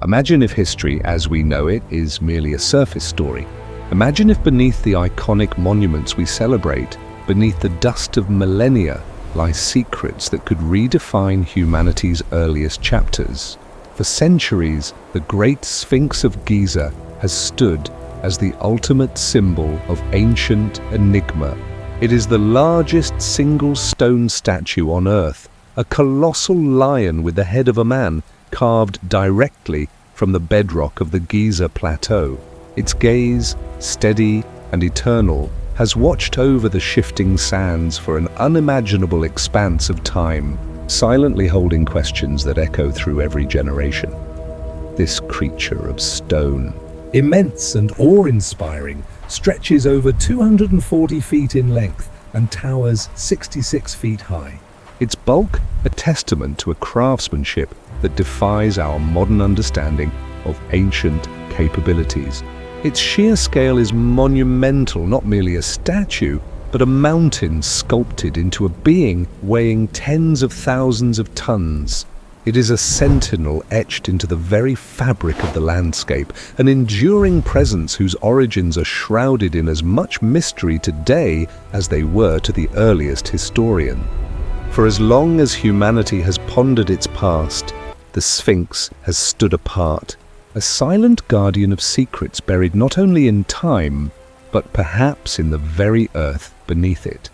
Imagine if history, as we know it, is merely a surface story. Imagine if beneath the iconic monuments we celebrate, beneath the dust of millennia, lie secrets that could redefine humanity's earliest chapters. For centuries, the Great Sphinx of Giza has stood as the ultimate symbol of ancient enigma. It is the largest single stone statue on Earth, a colossal lion with the head of a man carved directly from the bedrock of the Giza Plateau. Its gaze, steady and eternal, has watched over the shifting sands for an unimaginable expanse of time, silently holding questions that echo through every generation. This creature of stone, immense and awe-inspiring, stretches over 240 feet in length and towers 66 feet high. Its bulk a testament to a craftsmanship that defies our modern understanding of ancient capabilities. Its sheer scale is monumental, not merely a statue, but a mountain sculpted into a being weighing tens of thousands of tons. It is a sentinel etched into the very fabric of the landscape, an enduring presence whose origins are shrouded in as much mystery today as they were to the earliest historian. For as long as humanity has pondered its past, the Sphinx has stood apart, a silent guardian of secrets buried not only in time, but perhaps in the very earth beneath it.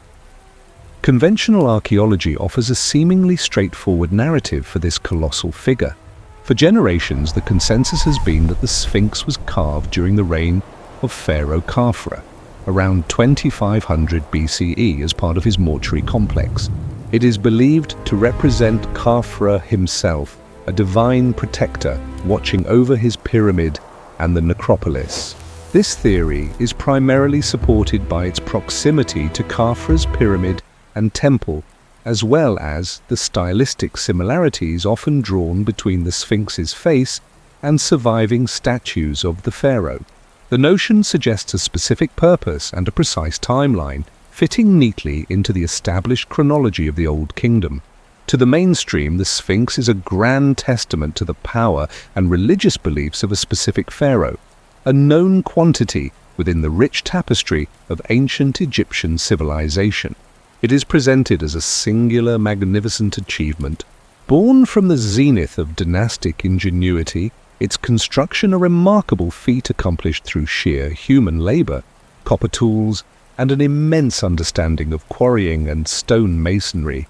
Conventional archaeology offers a seemingly straightforward narrative for this colossal figure. For generations, the consensus has been that the Sphinx was carved during the reign of Pharaoh Khafre, around 2500 BCE, as part of his mortuary complex. It is believed to represent Khafre himself, a divine protector watching over his pyramid and the necropolis. This theory is primarily supported by its proximity to Khafre's pyramid and temple, as well as the stylistic similarities often drawn between the Sphinx's face and surviving statues of the pharaoh. The notion suggests a specific purpose and a precise timeline, fitting neatly into the established chronology of the Old Kingdom. To the mainstream, the Sphinx is a grand testament to the power and religious beliefs of a specific pharaoh, a known quantity within the rich tapestry of ancient Egyptian civilization. It is presented as a singular, magnificent achievement. Born from the zenith of dynastic ingenuity, its construction a remarkable feat accomplished through sheer human labor, copper tools, and an immense understanding of quarrying and stone masonry.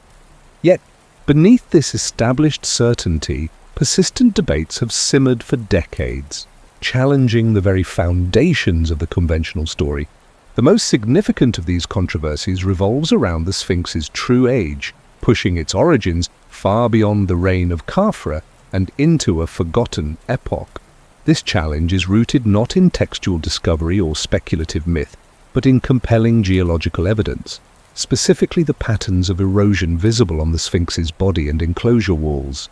Yet, beneath this established certainty, persistent debates have simmered for decades, challenging the very foundations of the conventional story. The most significant of these controversies revolves around the Sphinx's true age, pushing its origins far beyond the reign of Khafre and into a forgotten epoch. This challenge is rooted not in textual discovery or speculative myth, but in compelling geological evidence, specifically the patterns of erosion visible on the Sphinx's body and enclosure walls.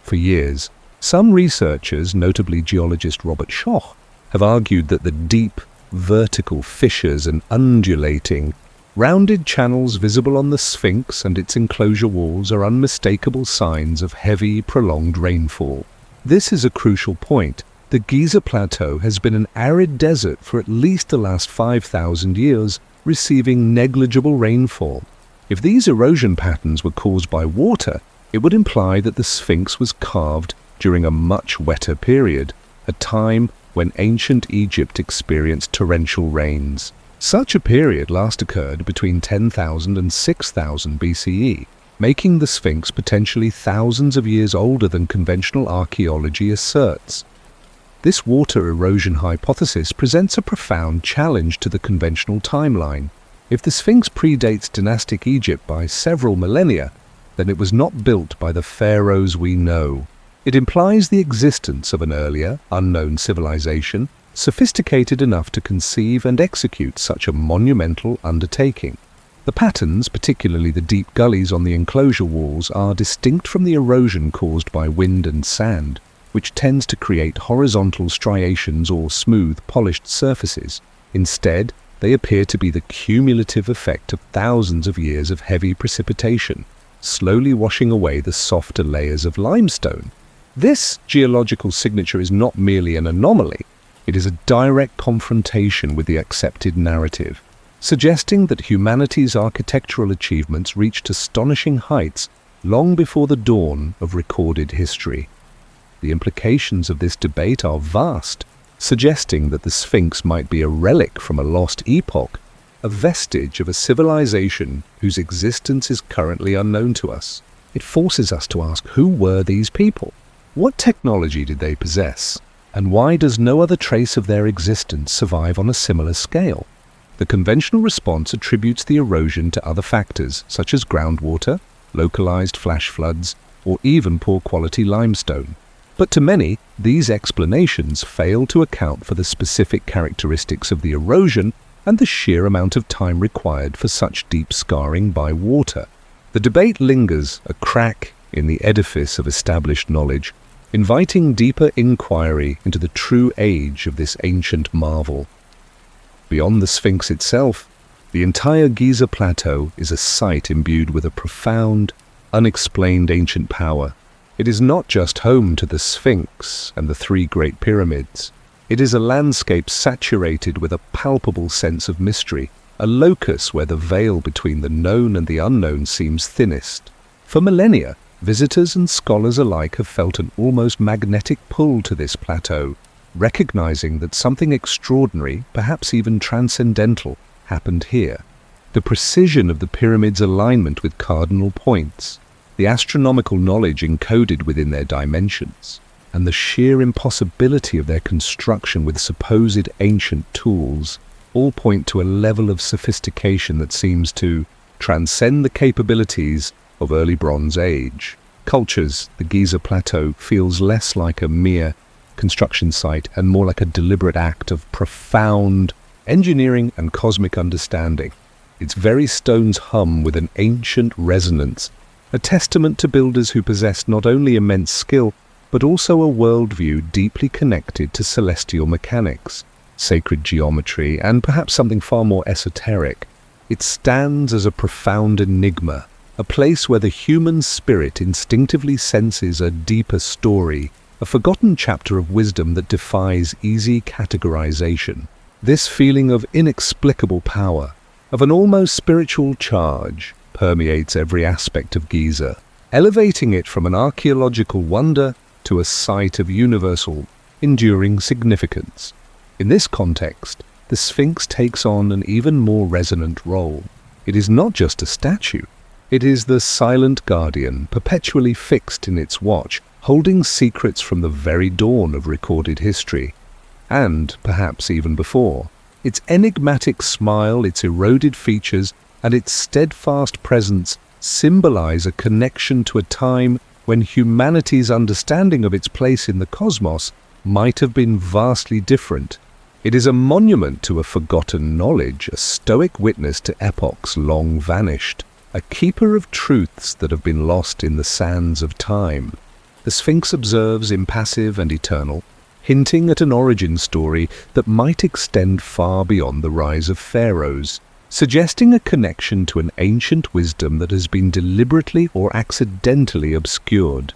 For years, some researchers, notably geologist Robert Schoch, have argued that the deep, vertical fissures and undulating, rounded channels visible on the Sphinx and its enclosure walls are unmistakable signs of heavy, prolonged rainfall. This is a crucial point. The Giza Plateau has been an arid desert for at least the last 5,000 years, receiving negligible rainfall. If these erosion patterns were caused by water, it would imply that the Sphinx was carved during a much wetter period, a time when ancient Egypt experienced torrential rains. Such a period last occurred between 10,000 and 6,000 BCE, making the Sphinx potentially thousands of years older than conventional archaeology asserts. This water erosion hypothesis presents a profound challenge to the conventional timeline. If the Sphinx predates dynastic Egypt by several millennia, then it was not built by the pharaohs we know. It implies the existence of an earlier, unknown civilization, sophisticated enough to conceive and execute such a monumental undertaking. The patterns, particularly the deep gullies on the enclosure walls, are distinct from the erosion caused by wind and sand, which tends to create horizontal striations or smooth, polished surfaces. Instead, they appear to be the cumulative effect of thousands of years of heavy precipitation, slowly washing away the softer layers of limestone. This geological signature is not merely an anomaly, it is a direct confrontation with the accepted narrative, suggesting that humanity's architectural achievements reached astonishing heights long before the dawn of recorded history. The implications of this debate are vast, suggesting that the Sphinx might be a relic from a lost epoch, a vestige of a civilization whose existence is currently unknown to us. It forces us to ask, who were these people? What technology did they possess? And why does no other trace of their existence survive on a similar scale? The conventional response attributes the erosion to other factors, such as groundwater, localized flash floods, or even poor quality limestone. But to many, these explanations fail to account for the specific characteristics of the erosion and the sheer amount of time required for such deep scarring by water. The debate lingers, a crack in the edifice of established knowledge, inviting deeper inquiry into the true age of this ancient marvel. Beyond the Sphinx itself, the entire Giza plateau is a site imbued with a profound, unexplained ancient power. It is not just home to the Sphinx and the three Great Pyramids. It is a landscape saturated with a palpable sense of mystery, a locus where the veil between the known and the unknown seems thinnest. For millennia, visitors and scholars alike have felt an almost magnetic pull to this plateau, recognizing that something extraordinary, perhaps even transcendental, happened here. The precision of the pyramid's alignment with cardinal points, the astronomical knowledge encoded within their dimensions, and the sheer impossibility of their construction with supposed ancient tools all point to a level of sophistication that seems to transcend the capabilities of early Bronze Age. Cultures, the Giza Plateau feels less like a mere construction site and more like a deliberate act of profound engineering and cosmic understanding. Its very stones hum with an ancient resonance, a testament to builders who possessed not only immense skill, but also a worldview deeply connected to celestial mechanics, sacred geometry, and perhaps something far more esoteric. It stands as a profound enigma, a place where the human spirit instinctively senses a deeper story, a forgotten chapter of wisdom that defies easy categorization. This feeling of inexplicable power, of an almost spiritual charge, permeates every aspect of Giza, elevating it from an archaeological wonder to a site of universal, enduring significance. In this context, the Sphinx takes on an even more resonant role. It is not just a statue. It is the silent guardian, perpetually fixed in its watch, holding secrets from the very dawn of recorded history. And, perhaps even before, its enigmatic smile, its eroded features, and its steadfast presence symbolize a connection to a time when humanity's understanding of its place in the cosmos might have been vastly different. It is a monument to a forgotten knowledge, a stoic witness to epochs long vanished, a keeper of truths that have been lost in the sands of time. The Sphinx observes, impassive and eternal, hinting at an origin story that might extend far beyond the rise of pharaohs, suggesting a connection to an ancient wisdom that has been deliberately or accidentally obscured.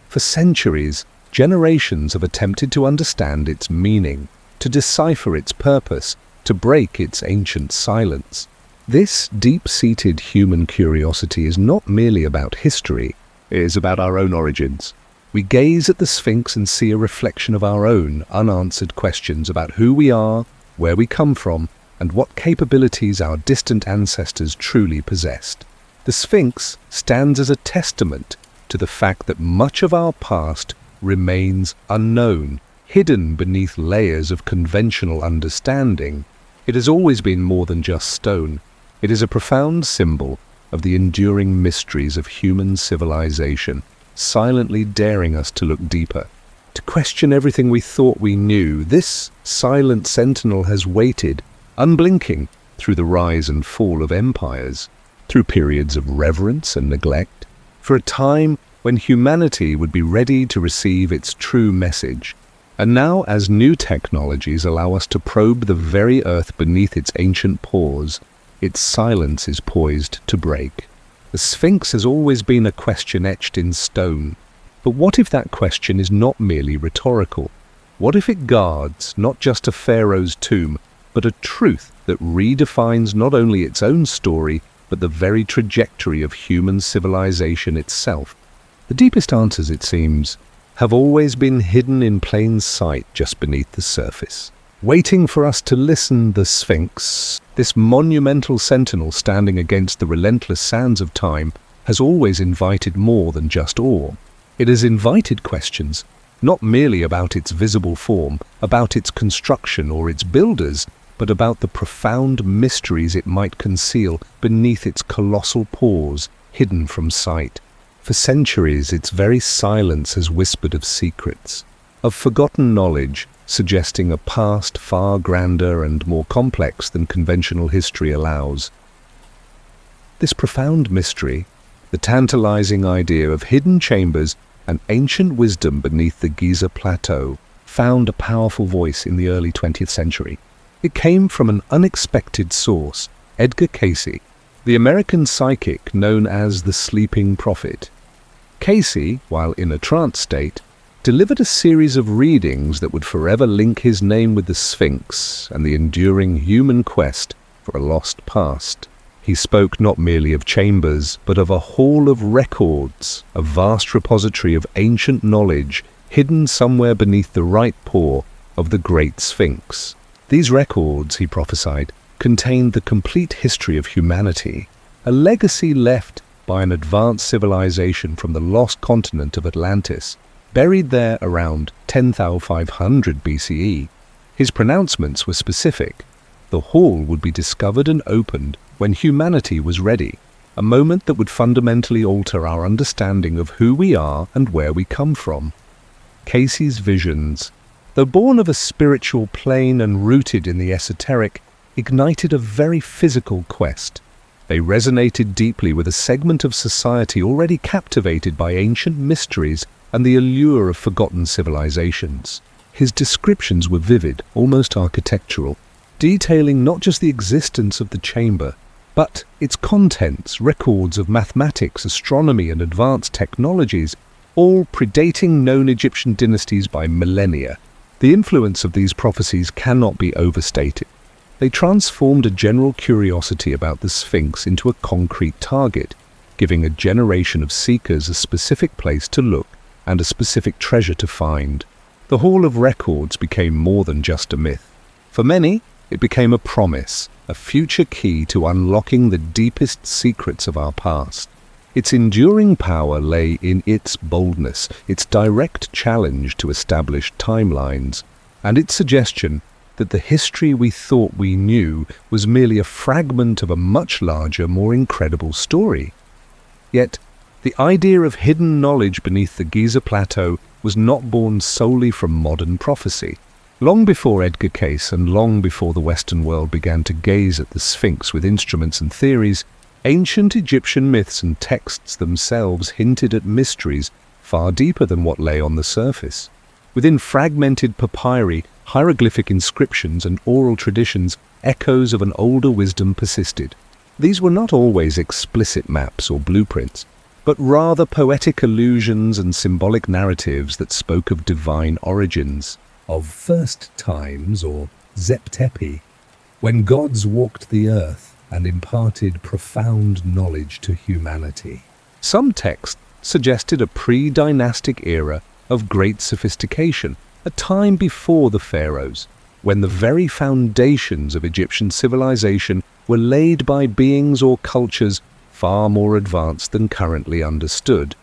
For centuries, generations have attempted to understand its meaning, to decipher its purpose, to break its ancient silence. This deep-seated human curiosity is not merely about history, it is about our own origins. We gaze at the Sphinx and see a reflection of our own unanswered questions about who we are, where we come from, and what capabilities our distant ancestors truly possessed. The Sphinx stands as a testament to the fact that much of our past remains unknown, hidden beneath layers of conventional understanding. It has always been more than just stone. It is a profound symbol of the enduring mysteries of human civilization, silently daring us to look deeper, to question everything we thought we knew. This silent sentinel has waited, unblinking, through the rise and fall of empires, through periods of reverence and neglect, for a time when humanity would be ready to receive its true message. And now, as new technologies allow us to probe the very earth beneath its ancient pores, its silence is poised to break. The Sphinx has always been a question etched in stone. But what if that question is not merely rhetorical? What if it guards not just a pharaoh's tomb, but a truth that redefines not only its own story, but the very trajectory of human civilization itself? The deepest answers, it seems, have always been hidden in plain sight just beneath the surface. Waiting for us to listen, the Sphinx, this monumental sentinel standing against the relentless sands of time, has always invited more than just awe. It has invited questions, not merely about its visible form, about its construction or its builders, but about the profound mysteries it might conceal beneath its colossal pores, hidden from sight. For centuries, its very silence has whispered of secrets, of forgotten knowledge, suggesting a past far grander and more complex than conventional history allows. This profound mystery, the tantalizing idea of hidden chambers and ancient wisdom beneath the Giza Plateau, found a powerful voice in the early 20th century. It came from an unexpected source, Edgar Cayce, the American psychic known as the Sleeping Prophet. Cayce, while in a trance state, delivered a series of readings that would forever link his name with the Sphinx and the enduring human quest for a lost past. He spoke not merely of chambers, but of a hall of records, a vast repository of ancient knowledge hidden somewhere beneath the right paw of the Great Sphinx. These records, he prophesied, contained the complete history of humanity, a legacy left by an advanced civilization from the lost continent of Atlantis, buried there around 10,500 BCE. His pronouncements were specific. The hall would be discovered and opened when humanity was ready, a moment that would fundamentally alter our understanding of who we are and where we come from. Cayce's visions, though born of a spiritual plane and rooted in the esoteric, ignited a very physical quest. They resonated deeply with a segment of society already captivated by ancient mysteries and the allure of forgotten civilizations. His descriptions were vivid, almost architectural, detailing not just the existence of the chamber, but its contents, records of mathematics, astronomy, and advanced technologies, all predating known Egyptian dynasties by millennia. The influence of these prophecies cannot be overstated. They transformed a general curiosity about the Sphinx into a concrete target, giving a generation of seekers a specific place to look and a specific treasure to find. The Hall of Records became more than just a myth. For many, it became a promise, a future key to unlocking the deepest secrets of our past. Its enduring power lay in its boldness, its direct challenge to established timelines, and its suggestion that the history we thought we knew was merely a fragment of a much larger, more incredible story. Yet, the idea of hidden knowledge beneath the Giza Plateau was not born solely from modern prophecy. Long before Edgar Cayce and long before the Western world began to gaze at the Sphinx with instruments and theories, ancient Egyptian myths and texts themselves hinted at mysteries far deeper than what lay on the surface. Within fragmented papyri, hieroglyphic inscriptions, and oral traditions, echoes of an older wisdom persisted. These were not always explicit maps or blueprints, but rather poetic allusions and symbolic narratives that spoke of divine origins, of first times, or Zeptepi, when gods walked the earth and imparted profound knowledge to humanity. Some texts suggested a pre-dynastic era of great sophistication, a time before the pharaohs, when the very foundations of Egyptian civilization were laid by beings or cultures far more advanced than currently understood.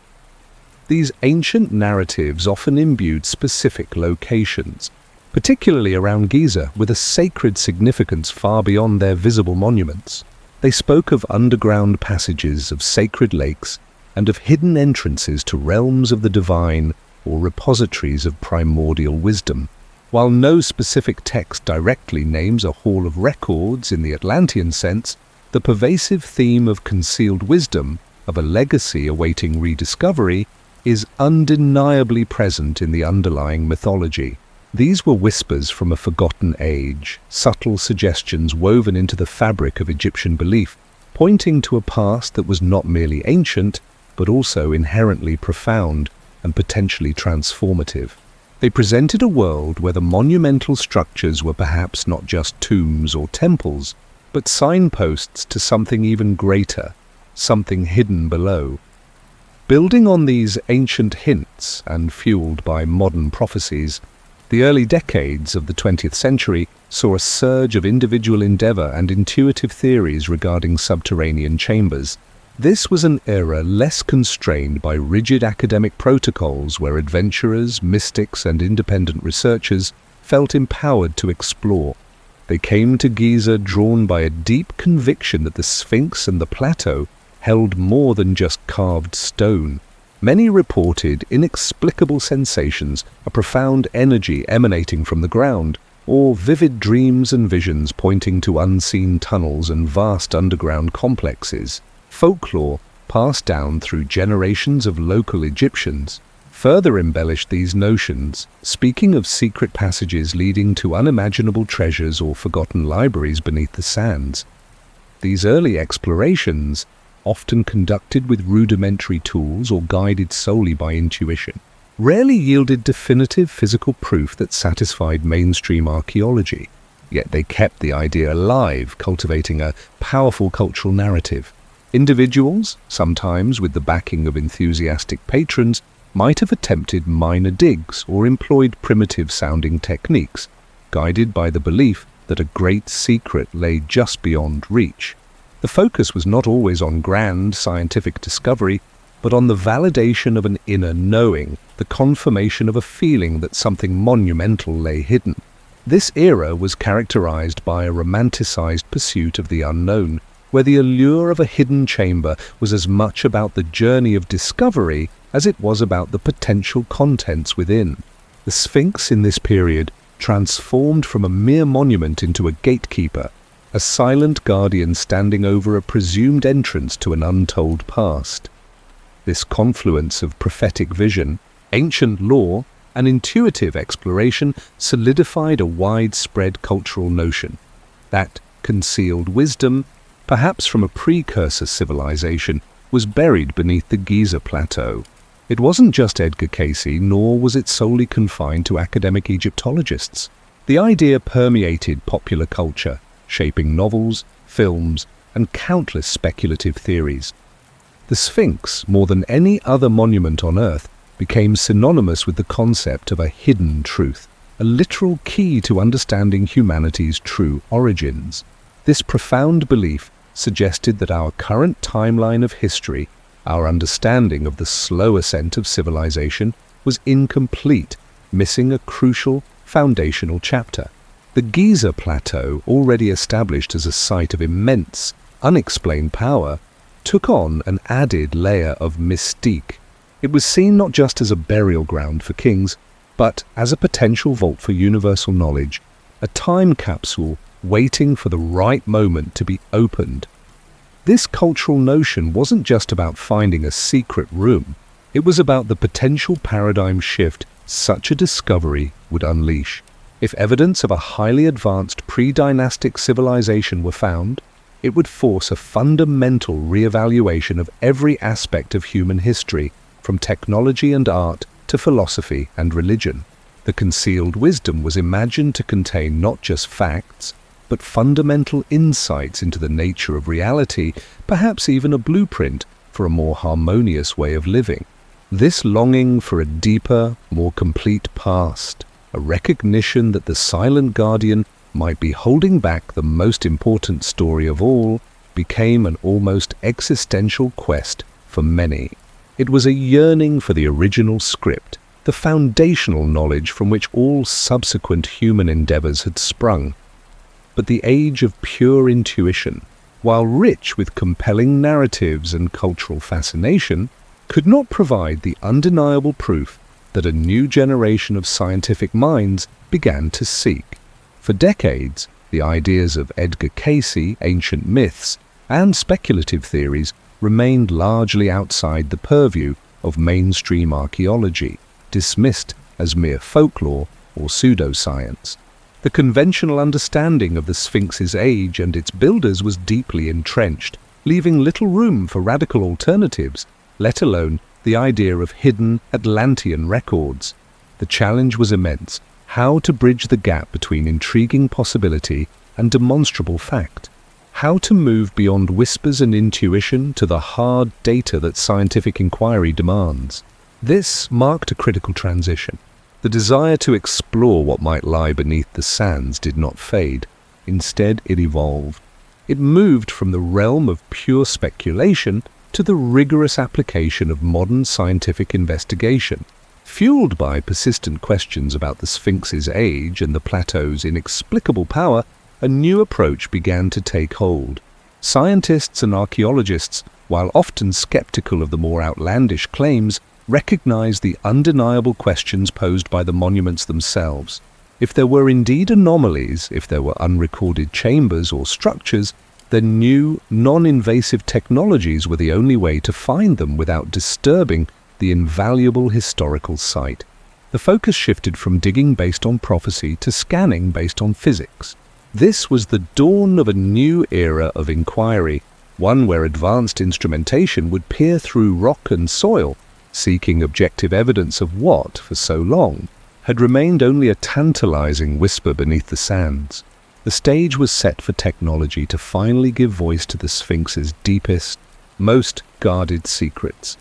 These ancient narratives often imbued specific locations, particularly around Giza, with a sacred significance far beyond their visible monuments. They spoke of underground passages, of sacred lakes, and of hidden entrances to realms of the divine or repositories of primordial wisdom. While no specific text directly names a hall of records in the Atlantean sense, the pervasive theme of concealed wisdom, of a legacy awaiting rediscovery, is undeniably present in the underlying mythology. These were whispers from a forgotten age, subtle suggestions woven into the fabric of Egyptian belief, pointing to a past that was not merely ancient, but also inherently profound, and potentially transformative. They presented a world where the monumental structures were perhaps not just tombs or temples, but signposts to something even greater, something hidden below. Building on these ancient hints and fueled by modern prophecies, the early decades of the 20th century saw a surge of individual endeavor and intuitive theories regarding subterranean chambers. This was an era less constrained by rigid academic protocols where adventurers, mystics, and independent researchers felt empowered to explore. They came to Giza drawn by a deep conviction that the Sphinx and the plateau held more than just carved stone. Many reported inexplicable sensations, a profound energy emanating from the ground, or vivid dreams and visions pointing to unseen tunnels and vast underground complexes. Folklore, passed down through generations of local Egyptians, further embellished these notions, speaking of secret passages leading to unimaginable treasures or forgotten libraries beneath the sands. These early explorations, often conducted with rudimentary tools or guided solely by intuition, rarely yielded definitive physical proof that satisfied mainstream archaeology. Yet they kept the idea alive, cultivating a powerful cultural narrative. Individuals, sometimes with the backing of enthusiastic patrons, might have attempted minor digs or employed primitive-sounding techniques, guided by the belief that a great secret lay just beyond reach. The focus was not always on grand scientific discovery, but on the validation of an inner knowing, the confirmation of a feeling that something monumental lay hidden. This era was characterized by a romanticized pursuit of the unknown, where the allure of a hidden chamber was as much about the journey of discovery as it was about the potential contents within. The Sphinx in this period transformed from a mere monument into a gatekeeper, a silent guardian standing over a presumed entrance to an untold past. This confluence of prophetic vision, ancient lore, and intuitive exploration solidified a widespread cultural notion that concealed wisdom, perhaps from a precursor civilization, was buried beneath the Giza plateau. It wasn't just Edgar Cayce, nor was it solely confined to academic Egyptologists. The idea permeated popular culture, shaping novels, films, and countless speculative theories. The Sphinx, more than any other monument on Earth, became synonymous with the concept of a hidden truth, a literal key to understanding humanity's true origins. This profound belief suggested that our current timeline of history, our understanding of the slow ascent of civilization, was incomplete, missing a crucial, foundational chapter. The Giza Plateau, already established as a site of immense, unexplained power, took on an added layer of mystique. It was seen not just as a burial ground for kings, but as a potential vault for universal knowledge, a time capsule waiting for the right moment to be opened. This cultural notion wasn't just about finding a secret room, it was about the potential paradigm shift such a discovery would unleash. If evidence of a highly advanced pre-dynastic civilization were found, it would force a fundamental re-evaluation of every aspect of human history, from technology and art to philosophy and religion. The concealed wisdom was imagined to contain not just facts, but fundamental insights into the nature of reality, perhaps even a blueprint for a more harmonious way of living. This longing for a deeper, more complete past, a recognition that the silent guardian might be holding back the most important story of all, became an almost existential quest for many. It was a yearning for the original script, the foundational knowledge from which all subsequent human endeavors had sprung. But the age of pure intuition, while rich with compelling narratives and cultural fascination, could not provide the undeniable proof that a new generation of scientific minds began to seek. For decades, the ideas of Edgar Cayce, ancient myths, and speculative theories remained largely outside the purview of mainstream archaeology, dismissed as mere folklore or pseudoscience. The conventional understanding of the Sphinx's age and its builders was deeply entrenched, leaving little room for radical alternatives, let alone the idea of hidden Atlantean records. The challenge was immense: how to bridge the gap between intriguing possibility and demonstrable fact. How to move beyond whispers and intuition to the hard data that scientific inquiry demands. This marked a critical transition. The desire to explore what might lie beneath the sands did not fade. Instead, it evolved. It moved from the realm of pure speculation to the rigorous application of modern scientific investigation. Fueled by persistent questions about the Sphinx's age and the plateau's inexplicable power, a new approach began to take hold. Scientists and archaeologists, while often skeptical of the more outlandish claims, recognized the undeniable questions posed by the monuments themselves. If there were indeed anomalies, if there were unrecorded chambers or structures, then new, non-invasive technologies were the only way to find them without disturbing the invaluable historical site. The focus shifted from digging based on prophecy to scanning based on physics. This was the dawn of a new era of inquiry, one where advanced instrumentation would peer through rock and soil, seeking objective evidence of what, for so long, had remained only a tantalizing whisper beneath the sands. The stage was set for technology to finally give voice to the Sphinx's deepest, most guarded secrets.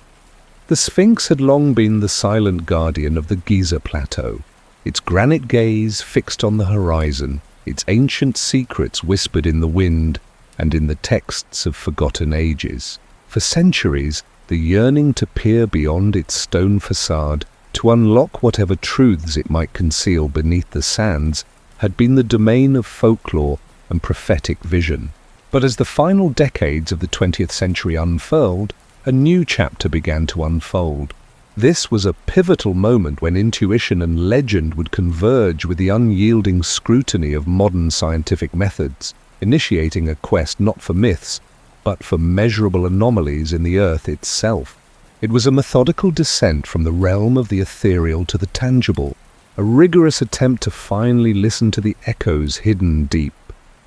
The Sphinx had long been the silent guardian of the Giza plateau, its granite gaze fixed on the horizon, its ancient secrets whispered in the wind and in the texts of forgotten ages. For centuries, the yearning to peer beyond its stone facade, to unlock whatever truths it might conceal beneath the sands, had been the domain of folklore and prophetic vision. But as the final decades of the 20th century unfurled, a new chapter began to unfold. This was a pivotal moment when intuition and legend would converge with the unyielding scrutiny of modern scientific methods, initiating a quest not for myths, but for measurable anomalies in the earth itself. It was a methodical descent from the realm of the ethereal to the tangible, a rigorous attempt to finally listen to the echoes hidden deep.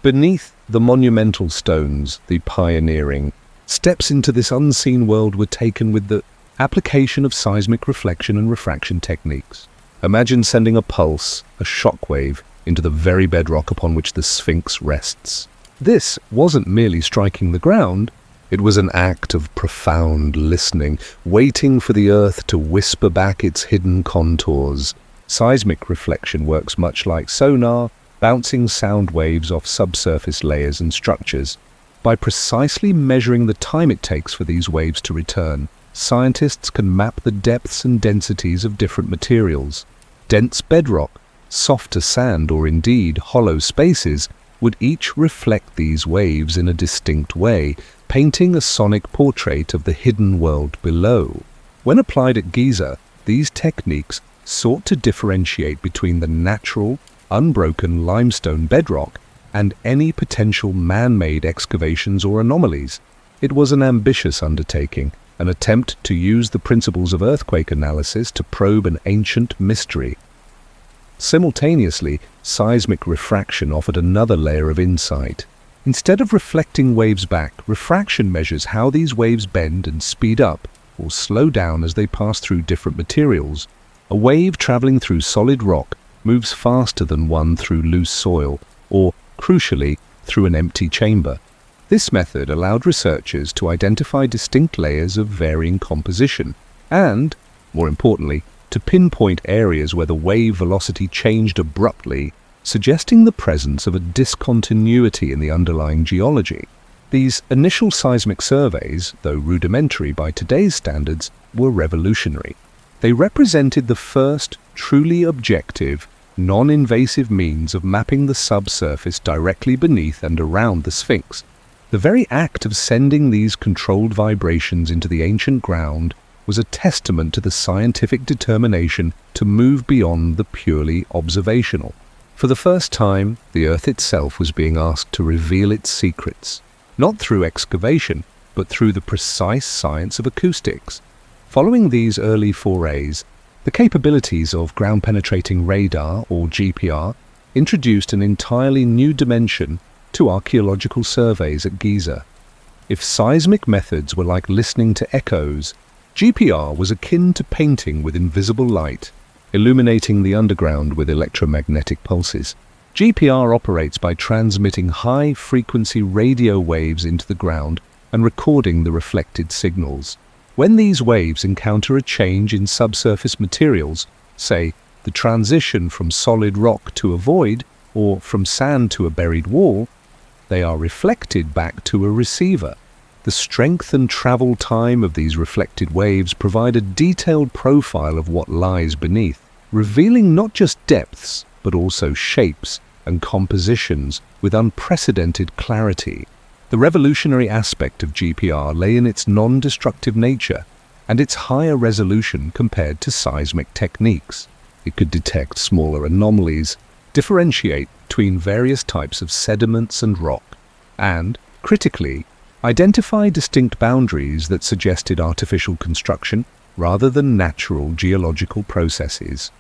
Beneath the monumental stones, the pioneering steps into this unseen world were taken with the application of seismic reflection and refraction techniques. Imagine sending a pulse, a shockwave, into the very bedrock upon which the Sphinx rests. This wasn't merely striking the ground, it was an act of profound listening, waiting for the earth to whisper back its hidden contours. Seismic reflection works much like sonar, bouncing sound waves off subsurface layers and structures. By precisely measuring the time it takes for these waves to return, scientists can map the depths and densities of different materials. Dense bedrock, softer sand, or indeed hollow spaces would each reflect these waves in a distinct way, painting a sonic portrait of the hidden world below. When applied at Giza, these techniques sought to differentiate between the natural, unbroken limestone bedrock and any potential man-made excavations or anomalies. It was an ambitious undertaking, an attempt to use the principles of earthquake analysis to probe an ancient mystery. Simultaneously, seismic refraction offered another layer of insight. Instead of reflecting waves back, refraction measures how these waves bend and speed up or slow down as they pass through different materials. A wave traveling through solid rock moves faster than one through loose soil, or, crucially, through an empty chamber. This method allowed researchers to identify distinct layers of varying composition and, more importantly, to pinpoint areas where the wave velocity changed abruptly, suggesting the presence of a discontinuity in the underlying geology. These initial seismic surveys, though rudimentary by today's standards, were revolutionary. They represented the first truly objective, non-invasive means of mapping the subsurface directly beneath and around the Sphinx. The very act of sending these controlled vibrations into the ancient ground was a testament to the scientific determination to move beyond the purely observational. For the first time, the Earth itself was being asked to reveal its secrets, not through excavation, but through the precise science of acoustics. Following these early forays, the capabilities of ground-penetrating radar, or GPR, introduced an entirely new dimension to archaeological surveys at Giza. If seismic methods were like listening to echoes, GPR was akin to painting with invisible light, illuminating the underground with electromagnetic pulses. GPR operates by transmitting high-frequency radio waves into the ground and recording the reflected signals. When these waves encounter a change in subsurface materials, say the transition from solid rock to a void or from sand to a buried wall, they are reflected back to a receiver. The strength and travel time of these reflected waves provide a detailed profile of what lies beneath, revealing not just depths but also shapes and compositions with unprecedented clarity. The revolutionary aspect of GPR lay in its non-destructive nature and its higher resolution compared to seismic techniques. It could detect smaller anomalies, differentiate between various types of sediments and rock, and, critically, identify distinct boundaries that suggested artificial construction rather than natural geological processes.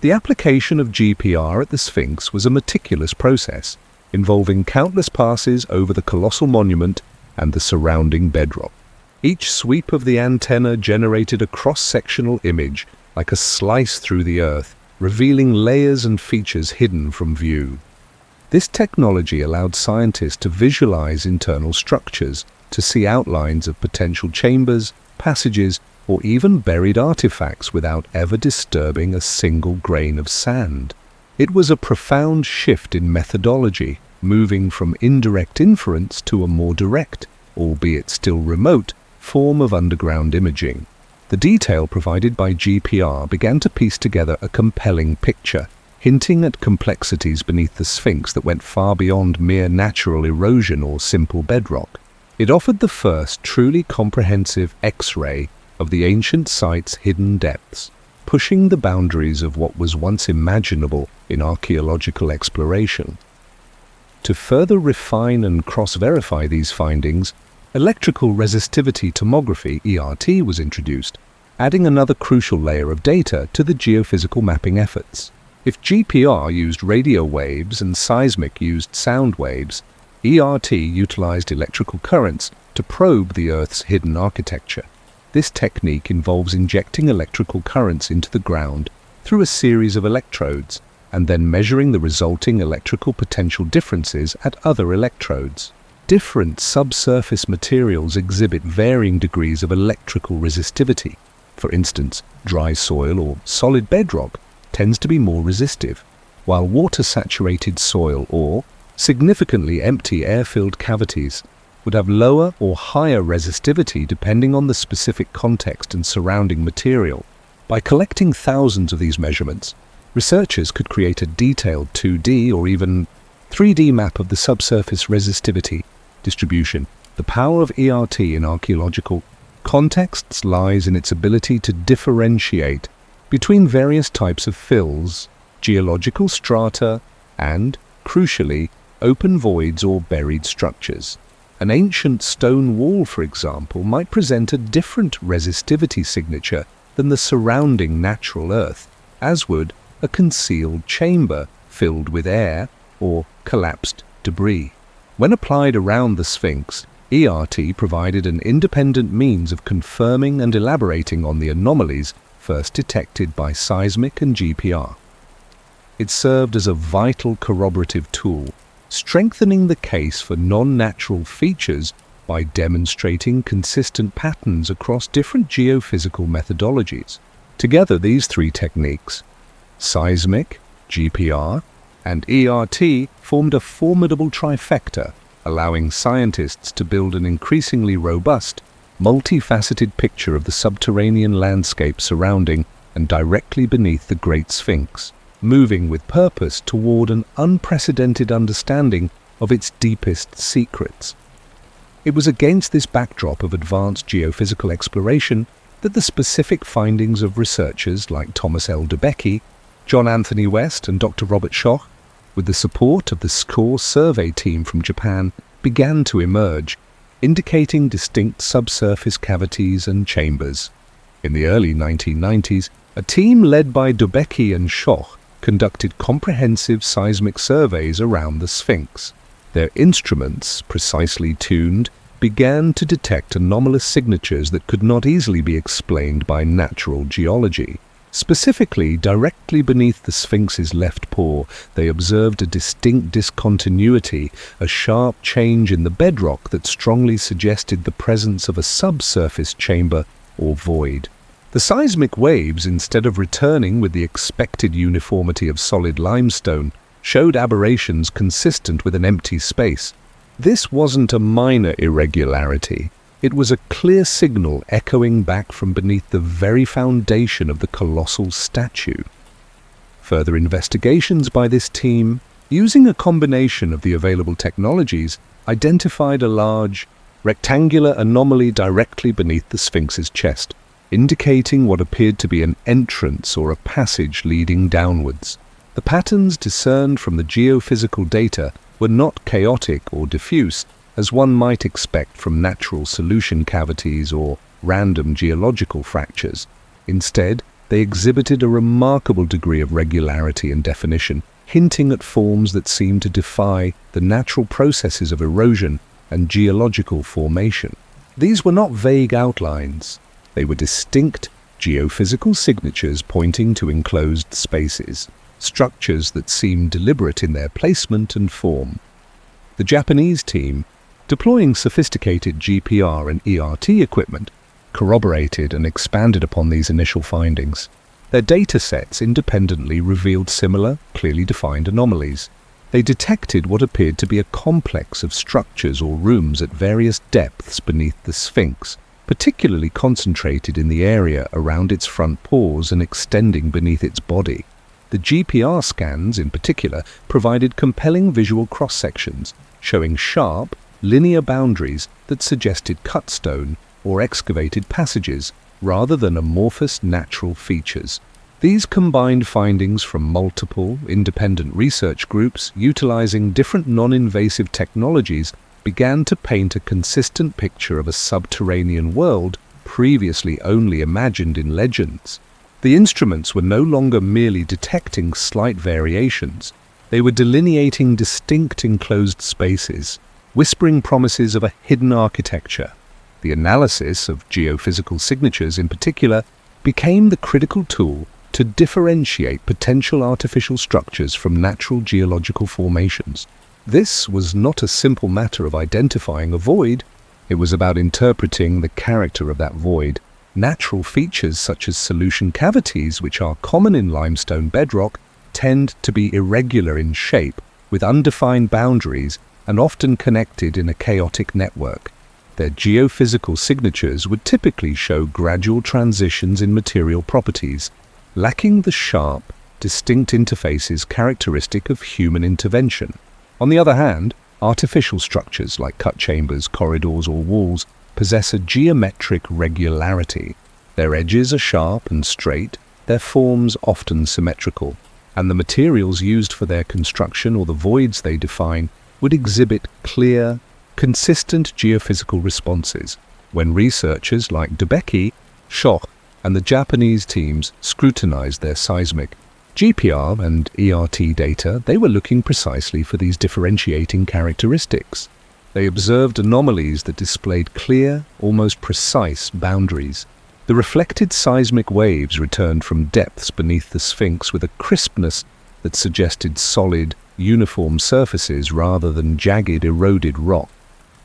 The application of GPR at the Sphinx was a meticulous process, involving countless passes over the colossal monument and the surrounding bedrock. Each sweep of the antenna generated a cross-sectional image, like a slice through the earth, revealing layers and features hidden from view. This technology allowed scientists to visualize internal structures, to see outlines of potential chambers, passages, or even buried artifacts without ever disturbing a single grain of sand. It was a profound shift in methodology, moving from indirect inference to a more direct, albeit still remote, form of underground imaging. The detail provided by GPR began to piece together a compelling picture, hinting at complexities beneath the Sphinx that went far beyond mere natural erosion or simple bedrock. It offered the first truly comprehensive X-ray of the ancient site's hidden depths, pushing the boundaries of what was once imaginable in archaeological exploration. To further refine and cross-verify these findings, electrical resistivity tomography (ERT) was introduced, adding another crucial layer of data to the geophysical mapping efforts. If GPR used radio waves and seismic used sound waves, ERT utilized electrical currents to probe the Earth's hidden architecture. This technique involves injecting electrical currents into the ground through a series of electrodes and then measuring the resulting electrical potential differences at other electrodes. Different subsurface materials exhibit varying degrees of electrical resistivity. For instance, dry soil or solid bedrock tends to be more resistive, while water-saturated soil or significantly empty air-filled cavities would have lower or higher resistivity depending on the specific context and surrounding material. By collecting thousands of these measurements, researchers could create a detailed 2D or even 3D map of the subsurface resistivity distribution. The power of ERT in archaeological contexts lies in its ability to differentiate between various types of fills, geological strata, and, crucially, open voids or buried structures. An ancient stone wall, for example, might present a different resistivity signature than the surrounding natural earth, as would a concealed chamber filled with air or collapsed debris. When applied around the Sphinx, ERT provided an independent means of confirming and elaborating on the anomalies first detected by seismic and GPR. It served as a vital corroborative tool, strengthening the case for non-natural features by demonstrating consistent patterns across different geophysical methodologies. Together, these three techniques, seismic, GPR, and ERT, formed a formidable trifecta, allowing scientists to build an increasingly robust, multifaceted picture of the subterranean landscape surrounding and directly beneath the Great Sphinx, moving with purpose toward an unprecedented understanding of its deepest secrets. It was against this backdrop of advanced geophysical exploration that the specific findings of researchers like Thomas L. Debicki, John Anthony West, and Dr. Robert Schoch, with the support of the SCORE survey team from Japan, began to emerge, indicating distinct subsurface cavities and chambers. In the early 1990s, a team led by Debicki and Schoch conducted comprehensive seismic surveys around the Sphinx. Their instruments, precisely tuned, began to detect anomalous signatures that could not easily be explained by natural geology. Specifically, directly beneath the Sphinx's left paw, they observed a distinct discontinuity, a sharp change in the bedrock that strongly suggested the presence of a subsurface chamber or void. The seismic waves, instead of returning with the expected uniformity of solid limestone, showed aberrations consistent with an empty space. This wasn't a minor irregularity. It was a clear signal echoing back from beneath the very foundation of the colossal statue. Further investigations by this team, using a combination of the available technologies, identified a large, rectangular anomaly directly beneath the Sphinx's chest, indicating what appeared to be an entrance or a passage leading downwards. The patterns discerned from the geophysical data were not chaotic or diffuse, as one might expect from natural solution cavities or random geological fractures. Instead, they exhibited a remarkable degree of regularity and definition, hinting at forms that seemed to defy the natural processes of erosion and geological formation. These were not vague outlines. They were distinct geophysical signatures pointing to enclosed spaces, structures that seemed deliberate in their placement and form. The Japanese team, deploying sophisticated GPR and ERT equipment, corroborated and expanded upon these initial findings. Their data sets independently revealed similar, clearly defined anomalies. They detected what appeared to be a complex of structures or rooms at various depths beneath the Sphinx, particularly concentrated in the area around its front paws and extending beneath its body. The GPR scans, in particular, provided compelling visual cross-sections, showing sharp, linear boundaries that suggested cut stone or excavated passages rather than amorphous natural features. These combined findings from multiple, independent research groups utilizing different non-invasive technologies began to paint a consistent picture of a subterranean world previously only imagined in legends. The instruments were no longer merely detecting slight variations. They were delineating distinct enclosed spaces, whispering promises of a hidden architecture. The analysis of geophysical signatures in particular became the critical tool to differentiate potential artificial structures from natural geological formations. This was not a simple matter of identifying a void. It was about interpreting the character of that void. Natural features such as solution cavities, which are common in limestone bedrock, tend to be irregular in shape, with undefined boundaries and often connected in a chaotic network. Their geophysical signatures would typically show gradual transitions in material properties, lacking the sharp, distinct interfaces characteristic of human intervention. On the other hand, artificial structures like cut chambers, corridors, or walls possess a geometric regularity. Their edges are sharp and straight, their forms often symmetrical, and the materials used for their construction or the voids they define would exhibit clear, consistent geophysical responses. When researchers like Debecki, Schoch, and the Japanese teams scrutinized their seismic, GPR and ERT data, they were looking precisely for these differentiating characteristics. They observed anomalies that displayed clear, almost precise boundaries. The reflected seismic waves returned from depths beneath the Sphinx with a crispness that suggested solid, uniform surfaces rather than jagged, eroded rock.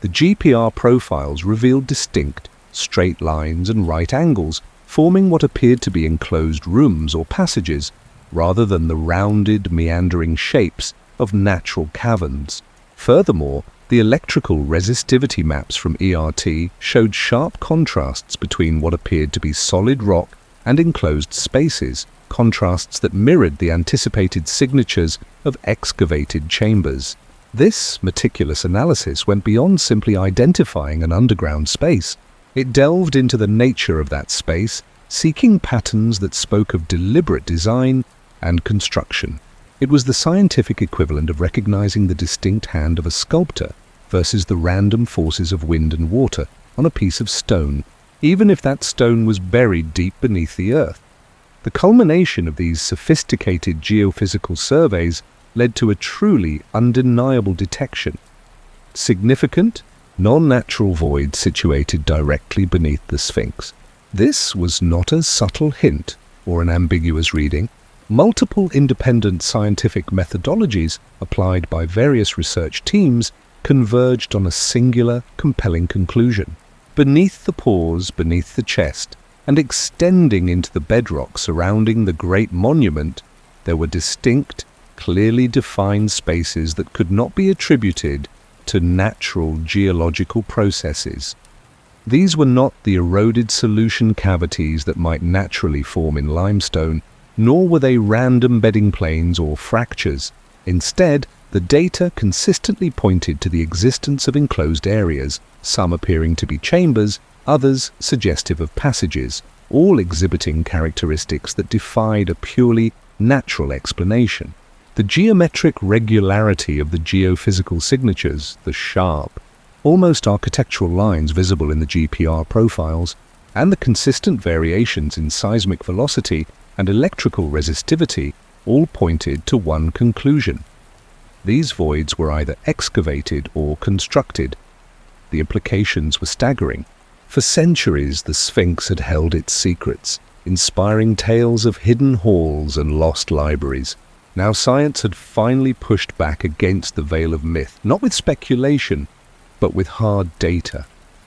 The GPR profiles revealed distinct, straight lines and right angles, forming what appeared to be enclosed rooms or passages, rather than the rounded, meandering shapes of natural caverns. Furthermore, the electrical resistivity maps from ERT showed sharp contrasts between what appeared to be solid rock and enclosed spaces, contrasts that mirrored the anticipated signatures of excavated chambers. This meticulous analysis went beyond simply identifying an underground space. It delved into the nature of that space, seeking patterns that spoke of deliberate design and construction. It was the scientific equivalent of recognizing the distinct hand of a sculptor versus the random forces of wind and water on a piece of stone, even if that stone was buried deep beneath the earth. The culmination of these sophisticated geophysical surveys led to a truly undeniable detection. Significant, non-natural void situated directly beneath the Sphinx. This was not a subtle hint or an ambiguous reading. Multiple independent scientific methodologies applied by various research teams converged on a singular, compelling conclusion. Beneath the pores, beneath the chest, and extending into the bedrock surrounding the great monument, there were distinct, clearly defined spaces that could not be attributed to natural geological processes. These were not the eroded solution cavities that might naturally form in limestone, nor were they random bedding planes or fractures. Instead, the data consistently pointed to the existence of enclosed areas, some appearing to be chambers, others suggestive of passages, all exhibiting characteristics that defied a purely natural explanation. The geometric regularity of the geophysical signatures, the sharp, almost architectural lines visible in the GPR profiles, and the consistent variations in seismic velocity and electrical resistivity all pointed to one conclusion. These voids were either excavated or constructed. The implications were staggering. For centuries, the Sphinx had held its secrets, inspiring tales of hidden halls and lost libraries. Now science had finally pushed back against the veil of myth, not with speculation, but with hard data.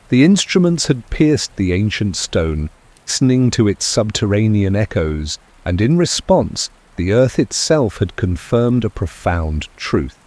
The instruments had pierced the ancient stone, listening to its subterranean echoes, and in response, the earth itself had confirmed a profound truth.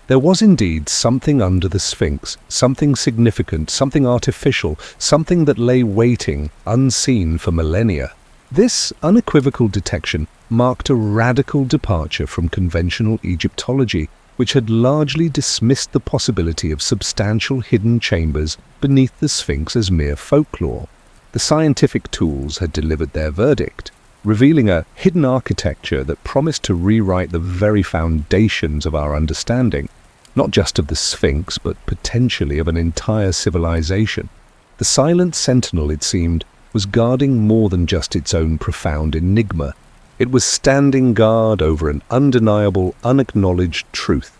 There was indeed something under the Sphinx, something significant, something artificial, something that lay waiting, unseen for millennia. This unequivocal detection marked a radical departure from conventional Egyptology, which had largely dismissed the possibility of substantial hidden chambers beneath the Sphinx as mere folklore. The scientific tools had delivered their verdict, revealing a hidden architecture that promised to rewrite the very foundations of our understanding, not just of the Sphinx, but potentially of an entire civilization. The silent sentinel, it seemed, was guarding more than just its own profound enigma. It was standing guard over an undeniable, unacknowledged truth.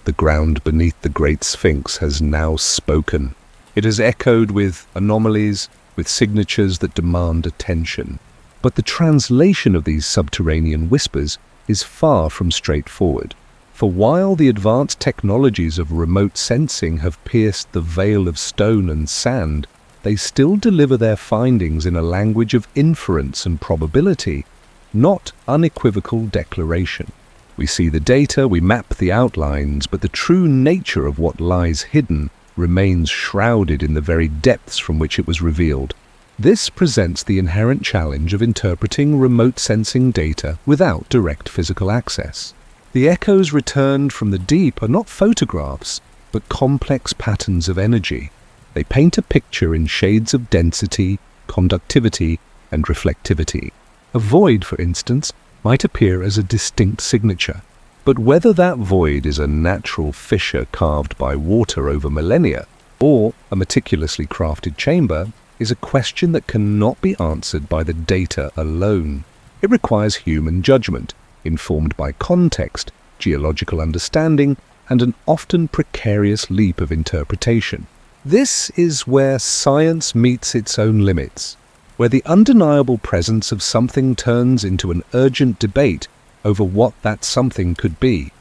The ground beneath the Great Sphinx has now spoken. It has echoed with anomalies, with signatures that demand attention. But the translation of these subterranean whispers is far from straightforward. For while the advanced technologies of remote sensing have pierced the veil of stone and sand, they still deliver their findings in a language of inference and probability, not unequivocal declaration. We see the data, we map the outlines, but the true nature of what lies hidden remains shrouded in the very depths from which it was revealed. This presents the inherent challenge of interpreting remote sensing data without direct physical access. The echoes returned from the deep are not photographs, but complex patterns of energy. They paint a picture in shades of density, conductivity, and reflectivity. A void, for instance, might appear as a distinct signature, but whether that void is a natural fissure carved by water over millennia, or a meticulously crafted chamber, is a question that cannot be answered by the data alone. It requires human judgment, informed by context, geological understanding, and an often precarious leap of interpretation. This is where science meets its own limits, where the undeniable presence of something turns into an urgent debate over what that something could be.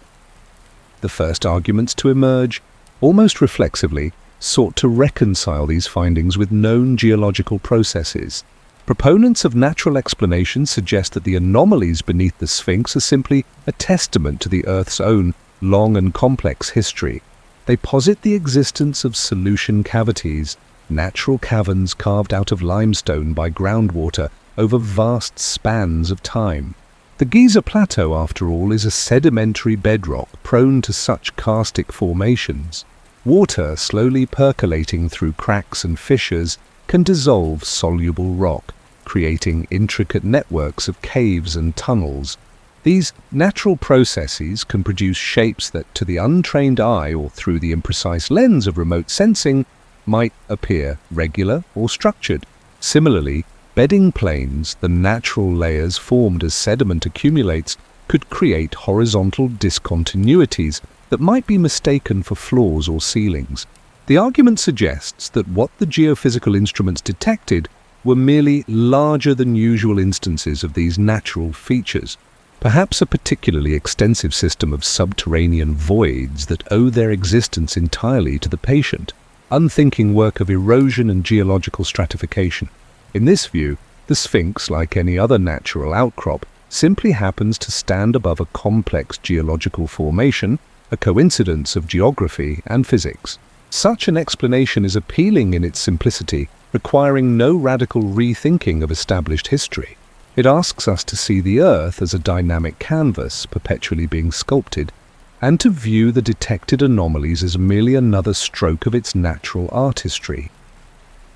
The first arguments to emerge, almost reflexively, sought to reconcile these findings with known geological processes. Proponents of natural explanations suggest that the anomalies beneath the Sphinx are simply a testament to the Earth's own long and complex history. They posit the existence of solution cavities, natural caverns carved out of limestone by groundwater over vast spans of time. The Giza Plateau, after all, is a sedimentary bedrock prone to such karstic formations. Water slowly percolating through cracks and fissures can dissolve soluble rock, creating intricate networks of caves and tunnels. These natural processes can produce shapes that, to the untrained eye or through the imprecise lens of remote sensing, might appear regular or structured. Similarly, bedding planes, the natural layers formed as sediment accumulates, could create horizontal discontinuities that might be mistaken for floors or ceilings. The argument suggests that what the geophysical instruments detected were merely larger than usual instances of these natural features, perhaps a particularly extensive system of subterranean voids that owe their existence entirely to the patient, unthinking work of erosion and geological stratification. In this view, the Sphinx, like any other natural outcrop, simply happens to stand above a complex geological formation, a coincidence of geography and physics. Such an explanation is appealing in its simplicity, requiring no radical rethinking of established history. It asks us to see the Earth as a dynamic canvas perpetually being sculpted, and to view the detected anomalies as merely another stroke of its natural artistry.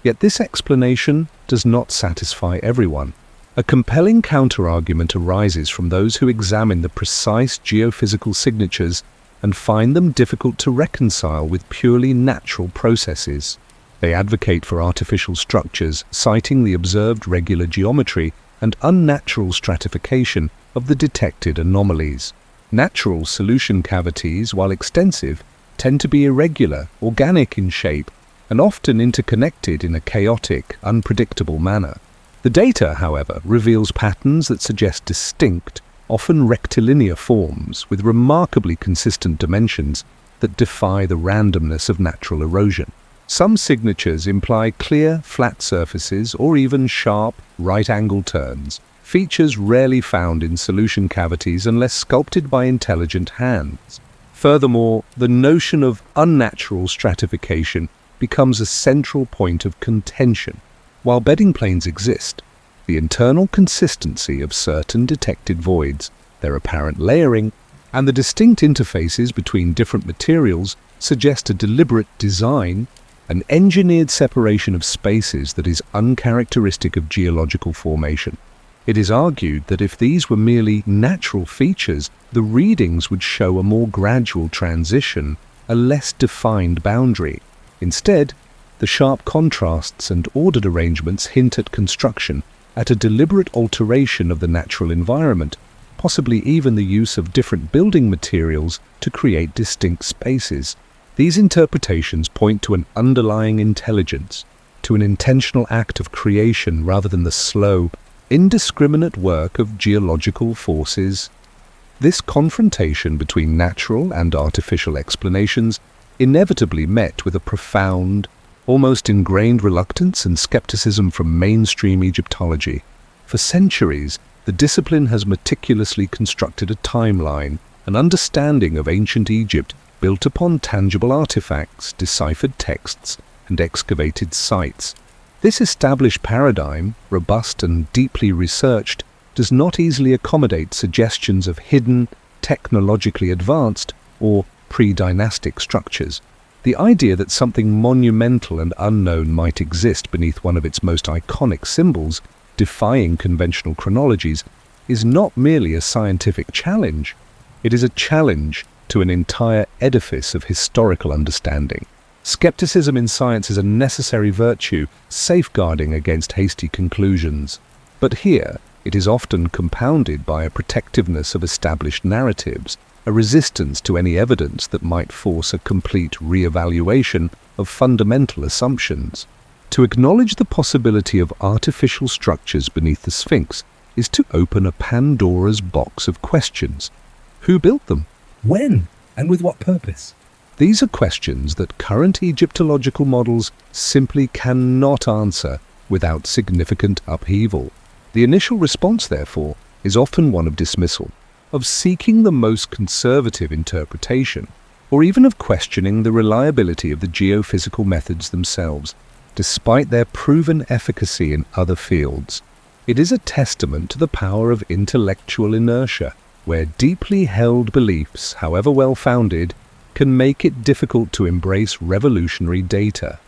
Yet this explanation does not satisfy everyone. A compelling counterargument arises from those who examine the precise geophysical signatures and find them difficult to reconcile with purely natural processes. They advocate for artificial structures, citing the observed regular geometry and unnatural stratification of the detected anomalies. Natural solution cavities, while extensive, tend to be irregular, organic in shape, and often interconnected in a chaotic, unpredictable manner. The data, however, reveals patterns that suggest distinct, often rectilinear forms with remarkably consistent dimensions that defy the randomness of natural erosion. Some signatures imply clear, flat surfaces or even sharp, right-angle turns, features rarely found in solution cavities unless sculpted by intelligent hands. Furthermore, the notion of unnatural stratification becomes a central point of contention. While bedding planes exist, the internal consistency of certain detected voids, their apparent layering, and the distinct interfaces between different materials suggest a deliberate design, an engineered separation of spaces that is uncharacteristic of geological formation. It is argued that if these were merely natural features, the readings would show a more gradual transition, a less defined boundary. Instead, the sharp contrasts and ordered arrangements hint at construction, at a deliberate alteration of the natural environment, possibly even the use of different building materials to create distinct spaces. These interpretations point to an underlying intelligence, to an intentional act of creation rather than the slow, indiscriminate work of geological forces. This confrontation between natural and artificial explanations inevitably met with a profound, almost ingrained reluctance and skepticism from mainstream Egyptology. For centuries, the discipline has meticulously constructed a timeline, an understanding of ancient Egypt built upon tangible artifacts, deciphered texts, and excavated sites. This established paradigm, robust and deeply researched, does not easily accommodate suggestions of hidden, technologically advanced, or pre-dynastic structures. The idea that something monumental and unknown might exist beneath one of its most iconic symbols, defying conventional chronologies, is not merely a scientific challenge. It is a challenge to an entire edifice of historical understanding. Skepticism in science is a necessary virtue, safeguarding against hasty conclusions. But here, it is often compounded by a protectiveness of established narratives, a resistance to any evidence that might force a complete re-evaluation of fundamental assumptions. To acknowledge the possibility of artificial structures beneath the Sphinx is to open a Pandora's box of questions. Who built them? When? And with what purpose? These are questions that current Egyptological models simply cannot answer without significant upheaval. The initial response, therefore, is often one of dismissal, of seeking the most conservative interpretation, or even of questioning the reliability of the geophysical methods themselves, despite their proven efficacy in other fields. It is a testament to the power of intellectual inertia, where deeply held beliefs, however well-founded, can make it difficult to embrace revolutionary data.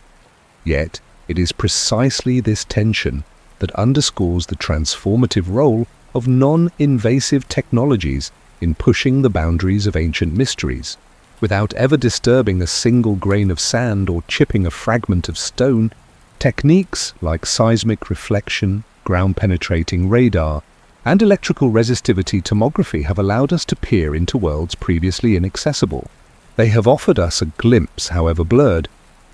Yet, it is precisely this tension that underscores the transformative role of non-invasive technologies in pushing the boundaries of ancient mysteries. Without ever disturbing a single grain of sand or chipping a fragment of stone, techniques like seismic reflection, ground-penetrating radar, and electrical resistivity tomography have allowed us to peer into worlds previously inaccessible. They have offered us a glimpse, however blurred,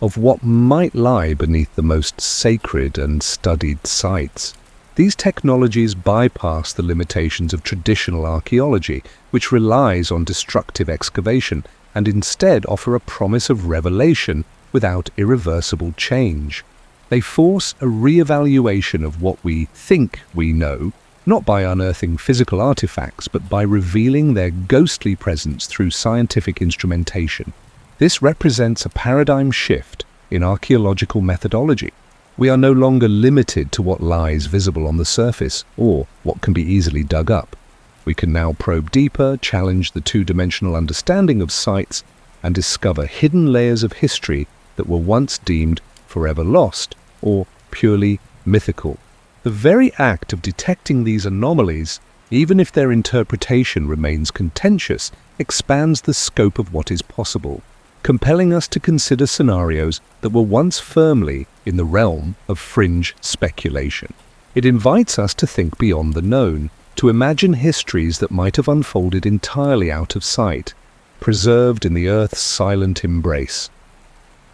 of what might lie beneath the most sacred and studied sites. These technologies bypass the limitations of traditional archaeology, which relies on destructive excavation, and instead offer a promise of revelation without irreversible change. They force a re-evaluation of what we think we know, not by unearthing physical artifacts, but by revealing their ghostly presence through scientific instrumentation. This represents a paradigm shift in archaeological methodology. We are no longer limited to what lies visible on the surface or what can be easily dug up. We can now probe deeper, challenge the two-dimensional understanding of sites, and discover hidden layers of history that were once deemed forever lost or purely mythical. The very act of detecting these anomalies, even if their interpretation remains contentious, expands the scope of what is possible, compelling us to consider scenarios that were once firmly in the realm of fringe speculation. It invites us to think beyond the known, to imagine histories that might have unfolded entirely out of sight, preserved in the Earth's silent embrace.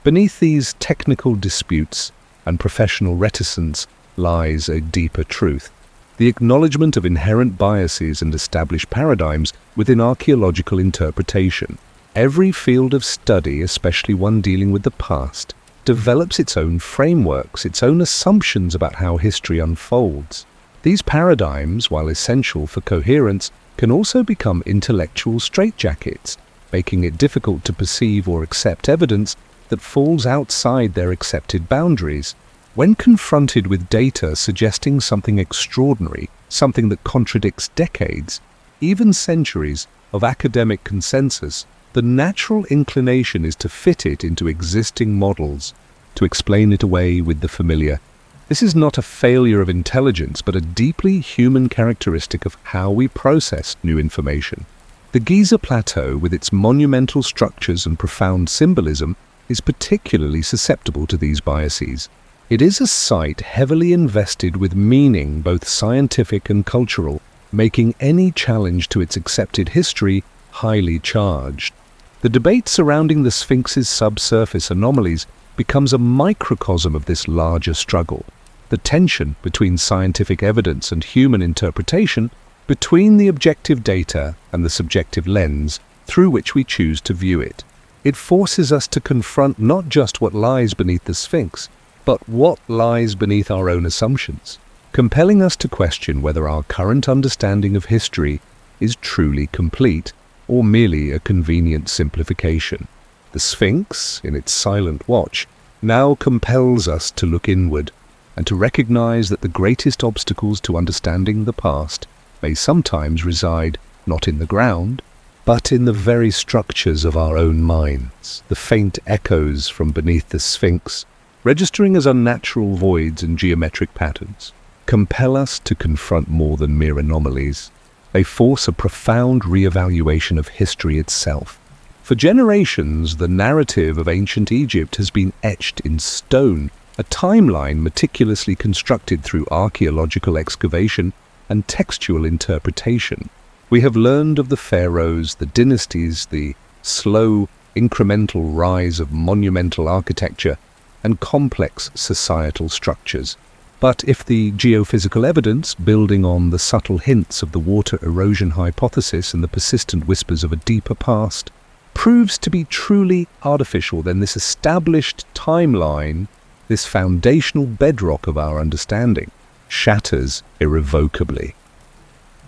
Beneath these technical disputes and professional reticence lies a deeper truth, the acknowledgement of inherent biases and established paradigms within archaeological interpretation. Every field of study, especially one dealing with the past, develops its own frameworks, its own assumptions about how history unfolds. These paradigms, while essential for coherence, can also become intellectual straitjackets, making it difficult to perceive or accept evidence that falls outside their accepted boundaries. When confronted with data suggesting something extraordinary, something that contradicts decades, even centuries, of academic consensus, the natural inclination is to fit it into existing models, to explain it away with the familiar. This is not a failure of intelligence, but a deeply human characteristic of how we process new information. The Giza Plateau, with its monumental structures and profound symbolism, is particularly susceptible to these biases. It is a site heavily invested with meaning, both scientific and cultural, making any challenge to its accepted history highly charged. The debate surrounding the Sphinx's subsurface anomalies becomes a microcosm of this larger struggle. The tension between scientific evidence and human interpretation, between the objective data and the subjective lens through which we choose to view it. It forces us to confront not just what lies beneath the Sphinx, but what lies beneath our own assumptions, compelling us to question whether our current understanding of history is truly complete or merely a convenient simplification. The Sphinx, in its silent watch, now compels us to look inward and to recognize that the greatest obstacles to understanding the past may sometimes reside not in the ground, but in the very structures of our own minds. The faint echoes from beneath the Sphinx, registering as unnatural voids and geometric patterns, compel us to confront more than mere anomalies. They force a profound re-evaluation of history itself. For generations, the narrative of ancient Egypt has been etched in stone, a timeline meticulously constructed through archaeological excavation and textual interpretation. We have learned of the pharaohs, the dynasties, the slow, incremental rise of monumental architecture and complex societal structures. But if the geophysical evidence, building on the subtle hints of the water erosion hypothesis and the persistent whispers of a deeper past, proves to be truly artificial, then this established timeline, this foundational bedrock of our understanding, shatters irrevocably.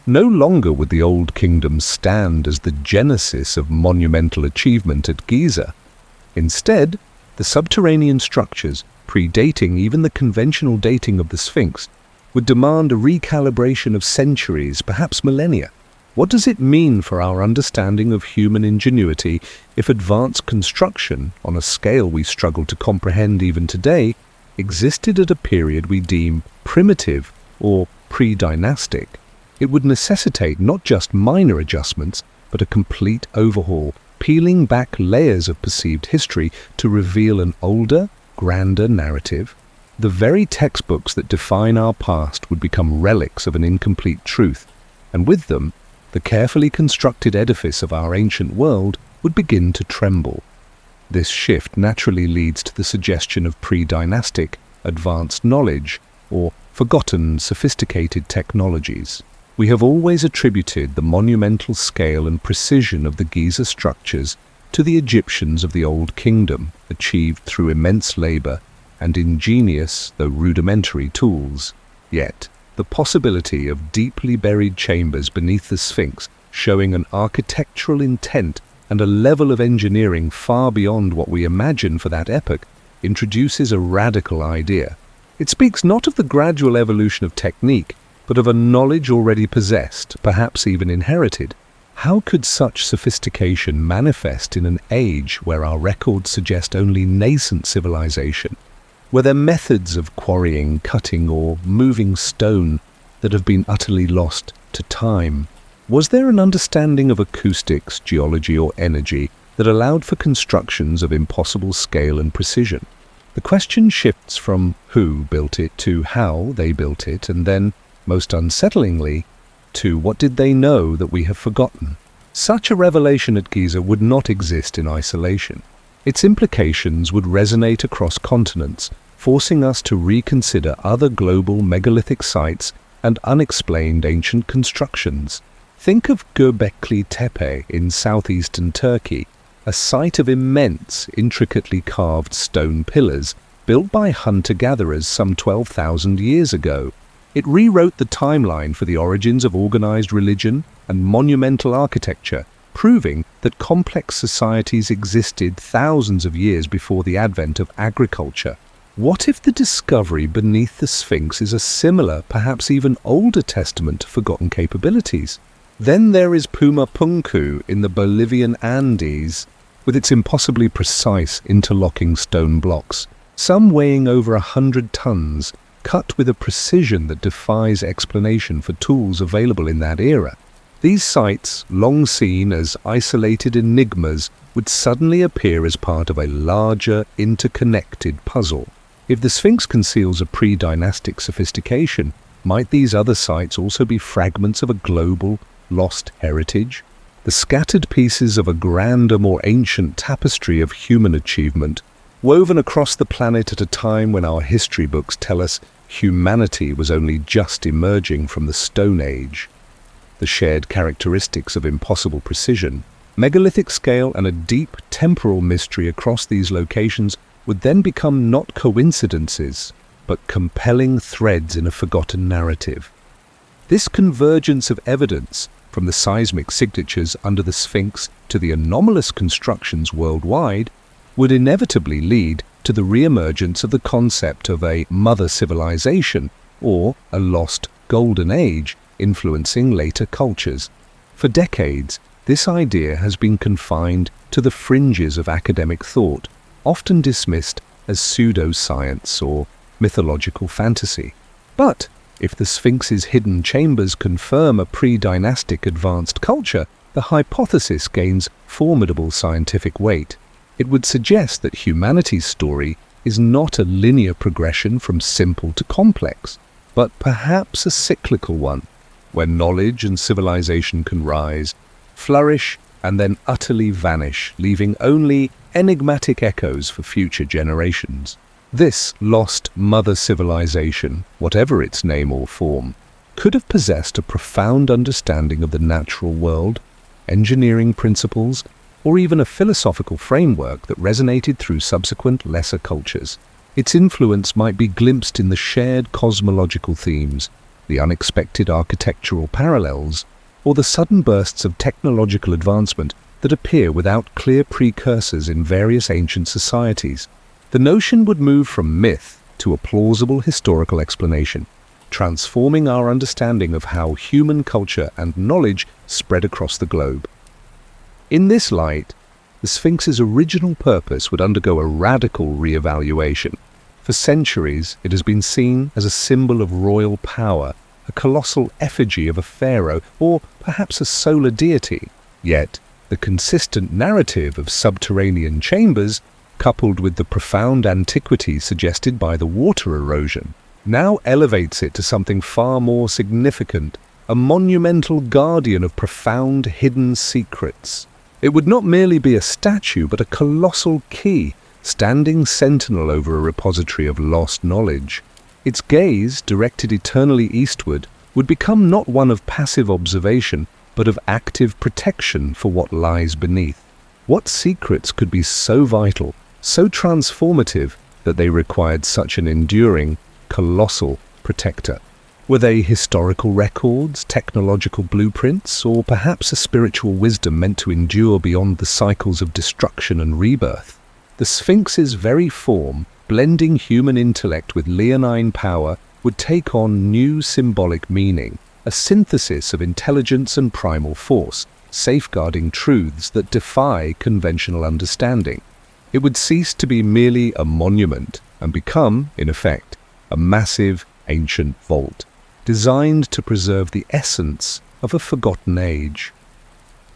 No longer would the Old Kingdom stand as the genesis of monumental achievement at Giza. Instead, the subterranean structures, predating even the conventional dating of the Sphinx, would demand a recalibration of centuries, perhaps millennia. What does it mean for our understanding of human ingenuity if advanced construction, on a scale we struggle to comprehend even today, existed at a period we deem primitive or pre-dynastic? It would necessitate not just minor adjustments, but a complete overhaul, peeling back layers of perceived history to reveal an older, grander narrative. The very textbooks that define our past would become relics of an incomplete truth, and with them, the carefully constructed edifice of our ancient world would begin to tremble. This shift naturally leads to the suggestion of pre-dynastic, advanced knowledge, or forgotten, sophisticated technologies. We have always attributed the monumental scale and precision of the Giza structures to the Egyptians of the Old Kingdom, achieved through immense labor and ingenious, though rudimentary, tools. Yet, the possibility of deeply buried chambers beneath the Sphinx, showing an architectural intent and a level of engineering far beyond what we imagine for that epoch, introduces a radical idea. It speaks not of the gradual evolution of technique, but of a knowledge already possessed, perhaps even inherited. How could such sophistication manifest in an age where our records suggest only nascent civilization? Were there methods of quarrying, cutting, or moving stone that have been utterly lost to time? Was there an understanding of acoustics, geology, or energy that allowed for constructions of impossible scale and precision? The question shifts from who built it to how they built it, and then, most unsettlingly, to what did they know that we have forgotten? Such a revelation at Giza would not exist in isolation. Its implications would resonate across continents, forcing us to reconsider other global megalithic sites and unexplained ancient constructions. Think of Göbekli Tepe in southeastern Turkey, a site of immense, intricately carved stone pillars built by hunter-gatherers some 12,000 years ago. It rewrote the timeline for the origins of organized religion and monumental architecture, proving that complex societies existed thousands of years before the advent of agriculture. What if the discovery beneath the Sphinx is a similar, perhaps even older testament to forgotten capabilities? Then there is Pumapunku in the Bolivian Andes, with its impossibly precise interlocking stone blocks, some weighing over 100 tons, cut with a precision that defies explanation for tools available in that era. These sites, long seen as isolated enigmas, would suddenly appear as part of a larger, interconnected puzzle. If the Sphinx conceals a pre-dynastic sophistication, might these other sites also be fragments of a global, lost heritage? The scattered pieces of a grander, more ancient tapestry of human achievement, woven across the planet at a time when our history books tell us humanity was only just emerging from the Stone Age. The shared characteristics of impossible precision, megalithic scale, and a deep temporal mystery across these locations would then become not coincidences, but compelling threads in a forgotten narrative. This convergence of evidence, from the seismic signatures under the Sphinx to the anomalous constructions worldwide, would inevitably lead to the re-emergence of the concept of a mother civilization, or a lost golden age, influencing later cultures. For decades, this idea has been confined to the fringes of academic thought, often dismissed as pseudoscience or mythological fantasy. But if the Sphinx's hidden chambers confirm a pre-dynastic advanced culture, the hypothesis gains formidable scientific weight. It would suggest that humanity's story is not a linear progression from simple to complex, but perhaps a cyclical one, where knowledge and civilization can rise, flourish, and then utterly vanish, leaving only enigmatic echoes for future generations. This lost mother civilization, whatever its name or form, could have possessed a profound understanding of the natural world, engineering principles, or even a philosophical framework that resonated through subsequent lesser cultures. Its influence might be glimpsed in the shared cosmological themes, the unexpected architectural parallels, or the sudden bursts of technological advancement that appear without clear precursors in various ancient societies. The notion would move from myth to a plausible historical explanation, transforming our understanding of how human culture and knowledge spread across the globe. In this light, the Sphinx's original purpose would undergo a radical re-evaluation. For centuries, it has been seen as a symbol of royal power, a colossal effigy of a pharaoh, or perhaps a solar deity. Yet, the consistent narrative of subterranean chambers, coupled with the profound antiquity suggested by the water erosion, now elevates it to something far more significant, a monumental guardian of profound hidden secrets. It would not merely be a statue, but a colossal key, standing sentinel over a repository of lost knowledge. Its gaze, directed eternally eastward, would become not one of passive observation, but of active protection for what lies beneath. What secrets could be so vital, so transformative, that they required such an enduring, colossal protector? Were they historical records, technological blueprints, or perhaps a spiritual wisdom meant to endure beyond the cycles of destruction and rebirth? The Sphinx's very form, blending human intellect with leonine power, would take on new symbolic meaning, a synthesis of intelligence and primal force, safeguarding truths that defy conventional understanding. It would cease to be merely a monument and become, in effect, a massive ancient vault, designed to preserve the essence of a forgotten age.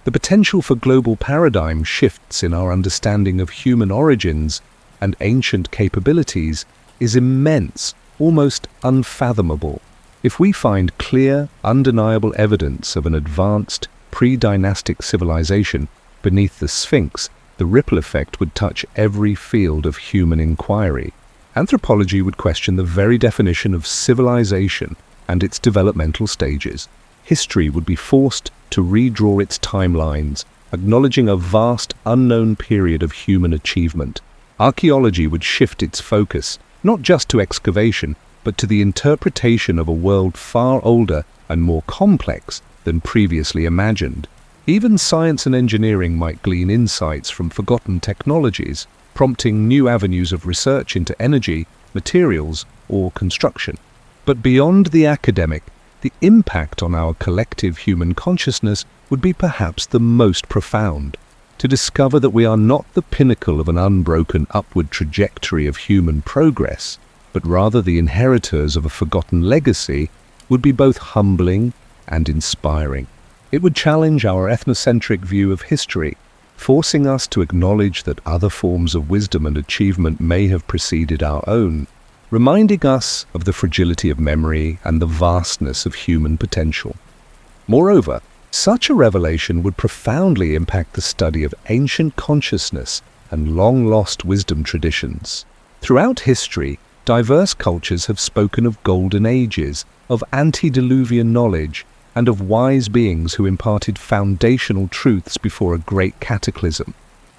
The potential for global paradigm shifts in our understanding of human origins and ancient capabilities is immense, almost unfathomable. If we find clear, undeniable evidence of an advanced, pre-dynastic civilization beneath the Sphinx, the ripple effect would touch every field of human inquiry. Anthropology would question the very definition of civilization and its developmental stages. History would be forced to redraw its timelines, acknowledging a vast, unknown period of human achievement. Archaeology would shift its focus, not just to excavation, but to the interpretation of a world far older and more complex than previously imagined. Even science and engineering might glean insights from forgotten technologies, prompting new avenues of research into energy, materials, or construction. But beyond the academic, the impact on our collective human consciousness would be perhaps the most profound. To discover that we are not the pinnacle of an unbroken upward trajectory of human progress, but rather the inheritors of a forgotten legacy, would be both humbling and inspiring. It would challenge our ethnocentric view of history, forcing us to acknowledge that other forms of wisdom and achievement may have preceded our own, reminding us of the fragility of memory and the vastness of human potential. Moreover, such a revelation would profoundly impact the study of ancient consciousness and long-lost wisdom traditions. Throughout history, diverse cultures have spoken of golden ages, of antediluvian knowledge, and of wise beings who imparted foundational truths before a great cataclysm.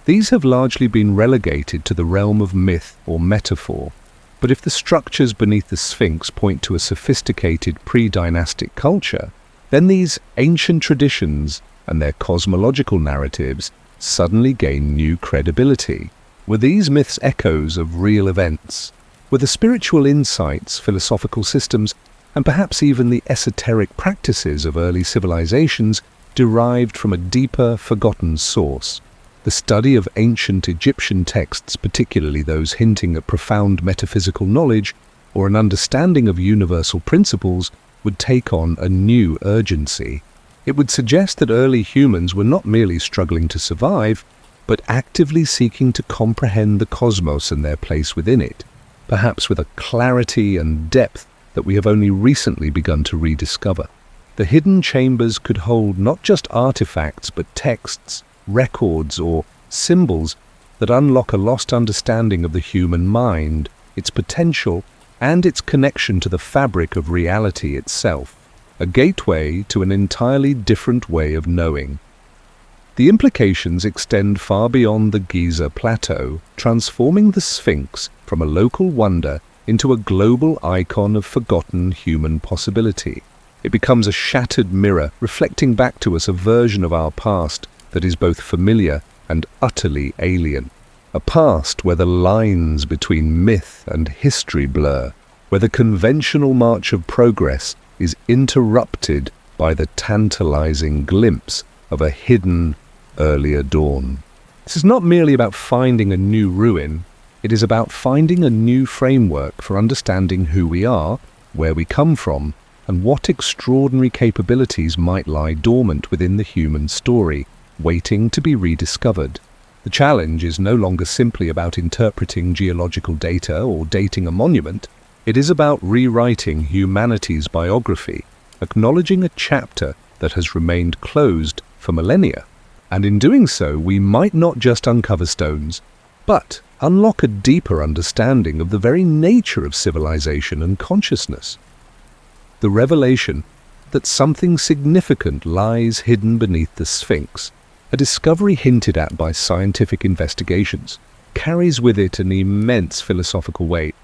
These have largely been relegated to the realm of myth or metaphor. But if the structures beneath the Sphinx point to a sophisticated pre-dynastic culture, then these ancient traditions and their cosmological narratives suddenly gain new credibility. Were these myths echoes of real events? Were the spiritual insights, philosophical systems, and perhaps even the esoteric practices of early civilizations derived from a deeper, forgotten source? The study of ancient Egyptian texts, particularly those hinting at profound metaphysical knowledge or an understanding of universal principles, would take on a new urgency. It would suggest that early humans were not merely struggling to survive, but actively seeking to comprehend the cosmos and their place within it, perhaps with a clarity and depth that we have only recently begun to rediscover. The hidden chambers could hold not just artifacts, but texts, records, or symbols that unlock a lost understanding of the human mind, its potential, and its connection to the fabric of reality itself, a gateway to an entirely different way of knowing. The implications extend far beyond the Giza plateau, transforming the Sphinx from a local wonder into a global icon of forgotten human possibility. It becomes a shattered mirror, reflecting back to us a version of our past that is both familiar and utterly alien. A past where the lines between myth and history blur, where the conventional march of progress is interrupted by the tantalizing glimpse of a hidden, earlier dawn. This is not merely about finding a new ruin, it is about finding a new framework for understanding who we are, where we come from, and what extraordinary capabilities might lie dormant within the human story, waiting to be rediscovered. The challenge is no longer simply about interpreting geological data or dating a monument. It is about rewriting humanity's biography, acknowledging a chapter that has remained closed for millennia. And in doing so, we might not just uncover stones, but unlock a deeper understanding of the very nature of civilization and consciousness. The revelation that something significant lies hidden beneath the Sphinx, a discovery hinted at by scientific investigations, carries with it an immense philosophical weight.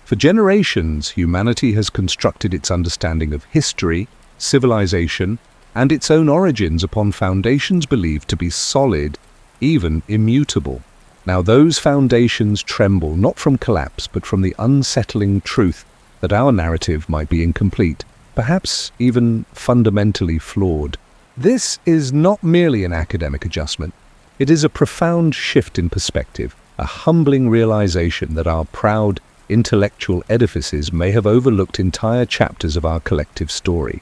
For generations, humanity has constructed its understanding of history, civilization, and its own origins upon foundations believed to be solid, even immutable. Now those foundations tremble not from collapse, but from the unsettling truth that our narrative might be incomplete, perhaps even fundamentally flawed. This is not merely an academic adjustment. It is a profound shift in perspective, a humbling realization that our proud, intellectual edifices may have overlooked entire chapters of our collective story.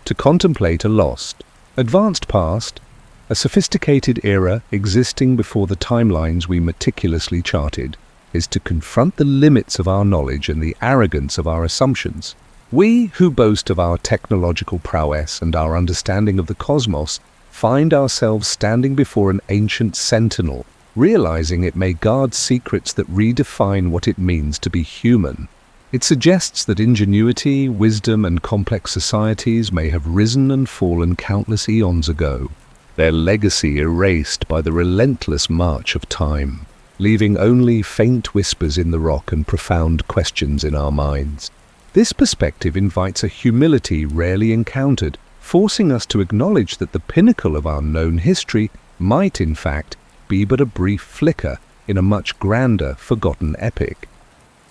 To contemplate a lost, advanced past, a sophisticated era existing before the timelines we meticulously charted, is to confront the limits of our knowledge and the arrogance of our assumptions. We who boast of our technological prowess and our understanding of the cosmos find ourselves standing before an ancient sentinel, realizing it may guard secrets that redefine what it means to be human. It suggests that ingenuity, wisdom, and complex societies may have risen and fallen countless eons ago, their legacy erased by the relentless march of time, leaving only faint whispers in the rock and profound questions in our minds. This perspective invites a humility rarely encountered, forcing us to acknowledge that the pinnacle of our known history might, in fact, be but a brief flicker in a much grander, forgotten epic.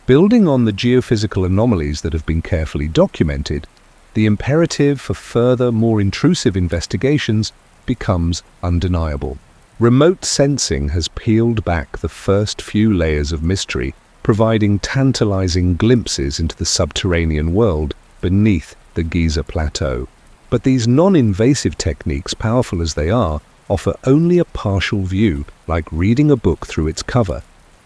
Building on the geophysical anomalies that have been carefully documented, the imperative for further, more intrusive investigations becomes undeniable. Remote sensing has peeled back the first few layers of mystery, providing tantalizing glimpses into the subterranean world beneath the Giza Plateau. But these non-invasive techniques, powerful as they are, offer only a partial view, like reading a book through its cover.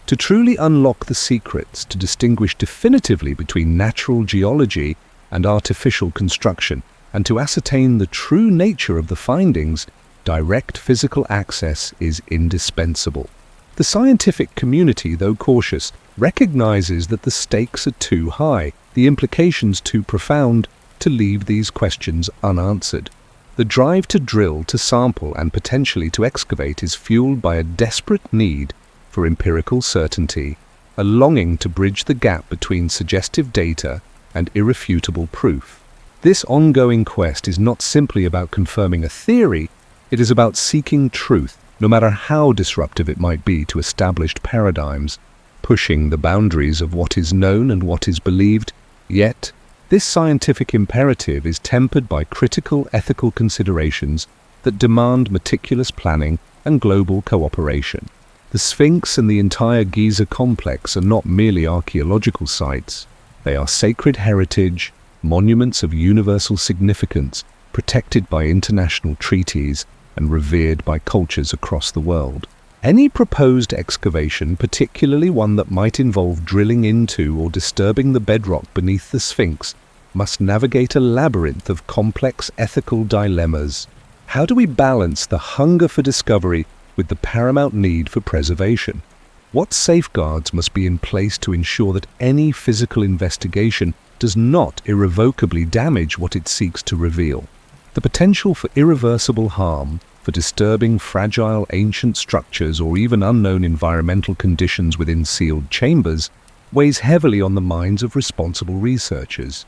To truly unlock the secrets, to distinguish definitively between natural geology and artificial construction, and to ascertain the true nature of the findings, direct physical access is indispensable. The scientific community, though cautious, recognizes that the stakes are too high, the implications too profound, to leave these questions unanswered. The drive to drill, to sample, and potentially to excavate is fueled by a desperate need for empirical certainty, a longing to bridge the gap between suggestive data and irrefutable proof. This ongoing quest is not simply about confirming a theory, it is about seeking truth, no matter how disruptive it might be to established paradigms, pushing the boundaries of what is known and what is believed. Yet, this scientific imperative is tempered by critical ethical considerations that demand meticulous planning and global cooperation. The Sphinx and the entire Giza complex are not merely archaeological sites. They are sacred heritage, monuments of universal significance, protected by international treaties and revered by cultures across the world. Any proposed excavation, particularly one that might involve drilling into or disturbing the bedrock beneath the Sphinx, must navigate a labyrinth of complex ethical dilemmas. How do we balance the hunger for discovery with the paramount need for preservation? What safeguards must be in place to ensure that any physical investigation does not irrevocably damage what it seeks to reveal? The potential for irreversible harm, for disturbing fragile ancient structures or even unknown environmental conditions within sealed chambers, weighs heavily on the minds of responsible researchers.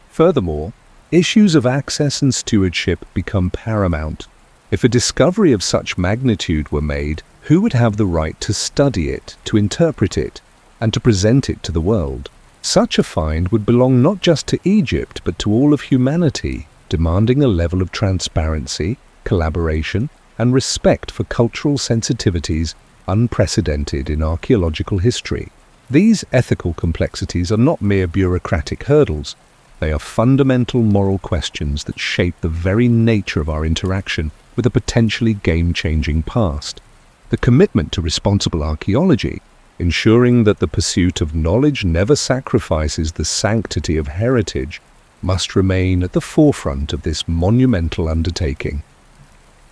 Furthermore, issues of access and stewardship become paramount. If a discovery of such magnitude were made, who would have the right to study it, to interpret it, and to present it to the world? Such a find would belong not just to Egypt, but to all of humanity, demanding a level of transparency, collaboration, and respect for cultural sensitivities unprecedented in archaeological history. These ethical complexities are not mere bureaucratic hurdles. They are fundamental moral questions that shape the very nature of our interaction with a potentially game-changing past. The commitment to responsible archaeology, ensuring that the pursuit of knowledge never sacrifices the sanctity of heritage, must remain at the forefront of this monumental undertaking.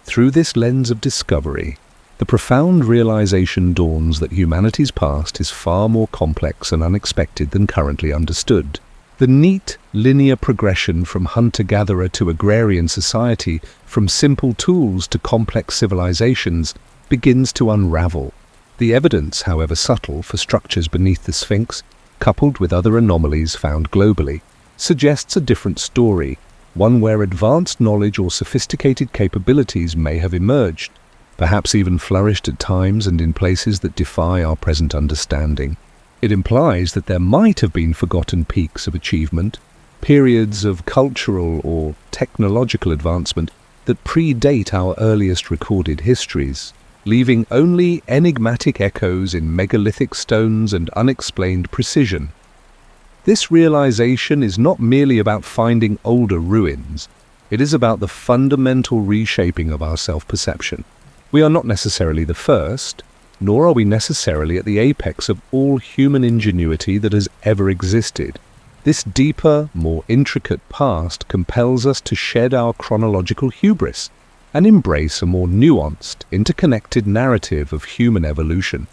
Through this lens of discovery, the profound realization dawns that humanity's past is far more complex and unexpected than currently understood. The neat, linear progression from hunter-gatherer to agrarian society, from simple tools to complex civilizations, begins to unravel. The evidence, however subtle, for structures beneath the Sphinx, coupled with other anomalies found globally, suggests a different story, one where advanced knowledge or sophisticated capabilities may have emerged, perhaps even flourished at times and in places that defy our present understanding. It implies that there might have been forgotten peaks of achievement, periods of cultural or technological advancement that predate our earliest recorded histories, leaving only enigmatic echoes in megalithic stones and unexplained precision. This realization is not merely about finding older ruins, it is about the fundamental reshaping of our self-perception. We are not necessarily the first, nor are we necessarily at the apex of all human ingenuity that has ever existed. This deeper, more intricate past compels us to shed our chronological hubris and embrace a more nuanced, interconnected narrative of human evolution,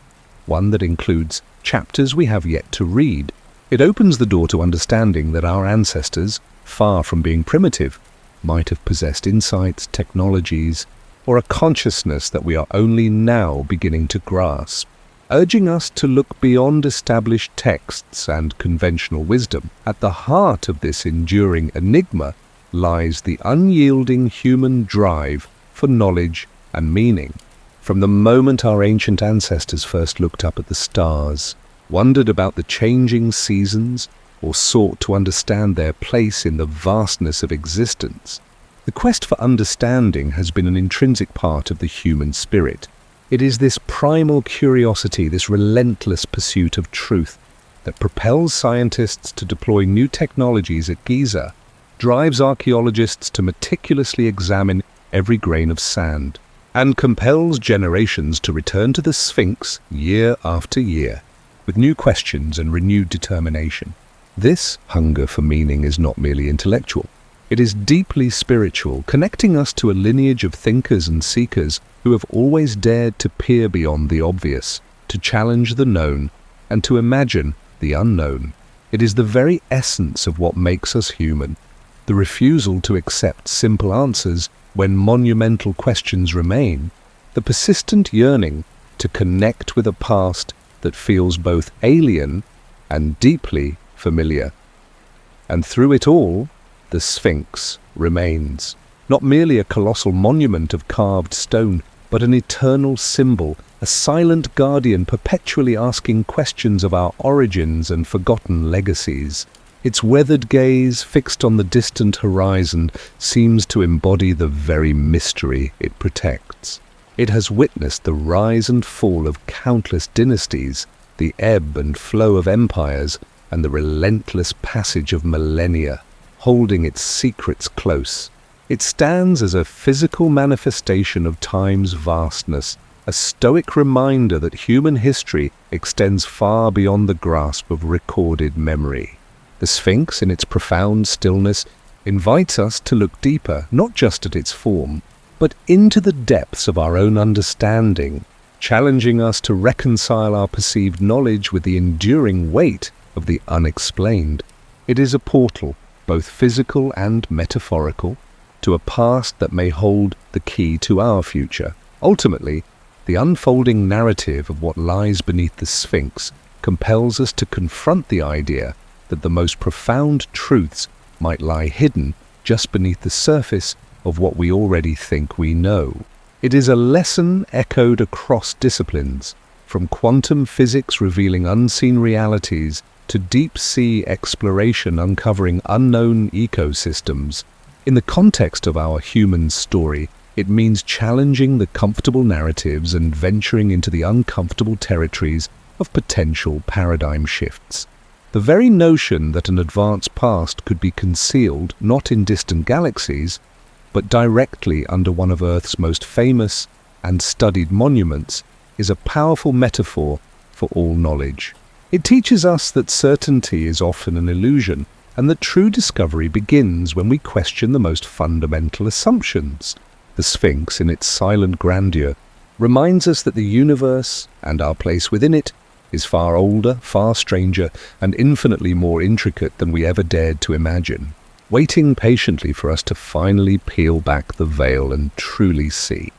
one that includes chapters we have yet to read. It opens the door to understanding that our ancestors, far from being primitive, might have possessed insights, technologies, or a consciousness that we are only now beginning to grasp, urging us to look beyond established texts and conventional wisdom. At the heart of this enduring enigma lies the unyielding human drive for knowledge and meaning. From the moment our ancient ancestors first looked up at the stars, wondered about the changing seasons, or sought to understand their place in the vastness of existence, the quest for understanding has been an intrinsic part of the human spirit. It is this primal curiosity, this relentless pursuit of truth, that propels scientists to deploy new technologies at Giza, drives archaeologists to meticulously examine every grain of sand, and compels generations to return to the Sphinx year after year, with new questions and renewed determination. This hunger for meaning is not merely intellectual. It is deeply spiritual, connecting us to a lineage of thinkers and seekers who have always dared to peer beyond the obvious, to challenge the known, and to imagine the unknown. It is the very essence of what makes us human, the refusal to accept simple answers when monumental questions remain, the persistent yearning to connect with a past that feels both alien and deeply familiar. And through it all, the Sphinx remains, not merely a colossal monument of carved stone, but an eternal symbol, a silent guardian perpetually asking questions of our origins and forgotten legacies. Its weathered gaze, fixed on the distant horizon, seems to embody the very mystery it protects. It has witnessed the rise and fall of countless dynasties, the ebb and flow of empires, and the relentless passage of millennia, holding its secrets close. It stands as a physical manifestation of time's vastness, a stoic reminder that human history extends far beyond the grasp of recorded memory. The Sphinx, in its profound stillness, invites us to look deeper, not just at its form, but into the depths of our own understanding, challenging us to reconcile our perceived knowledge with the enduring weight of the unexplained. It is a portal, both physical and metaphorical, to a past that may hold the key to our future. Ultimately, the unfolding narrative of what lies beneath the Sphinx compels us to confront the idea that the most profound truths might lie hidden just beneath the surface of what we already think we know. It is a lesson echoed across disciplines, from quantum physics revealing unseen realities to deep-sea exploration uncovering unknown ecosystems. In the context of our human story, it means challenging the comfortable narratives and venturing into the uncomfortable territories of potential paradigm shifts. The very notion that an advanced past could be concealed not in distant galaxies, but directly under one of Earth's most famous and studied monuments, is a powerful metaphor for all knowledge. It teaches us that certainty is often an illusion, and that true discovery begins when we question the most fundamental assumptions. The Sphinx, in its silent grandeur, reminds us that the universe, and our place within it, is far older, far stranger, and infinitely more intricate than we ever dared to imagine, waiting patiently for us to finally peel back the veil and truly see.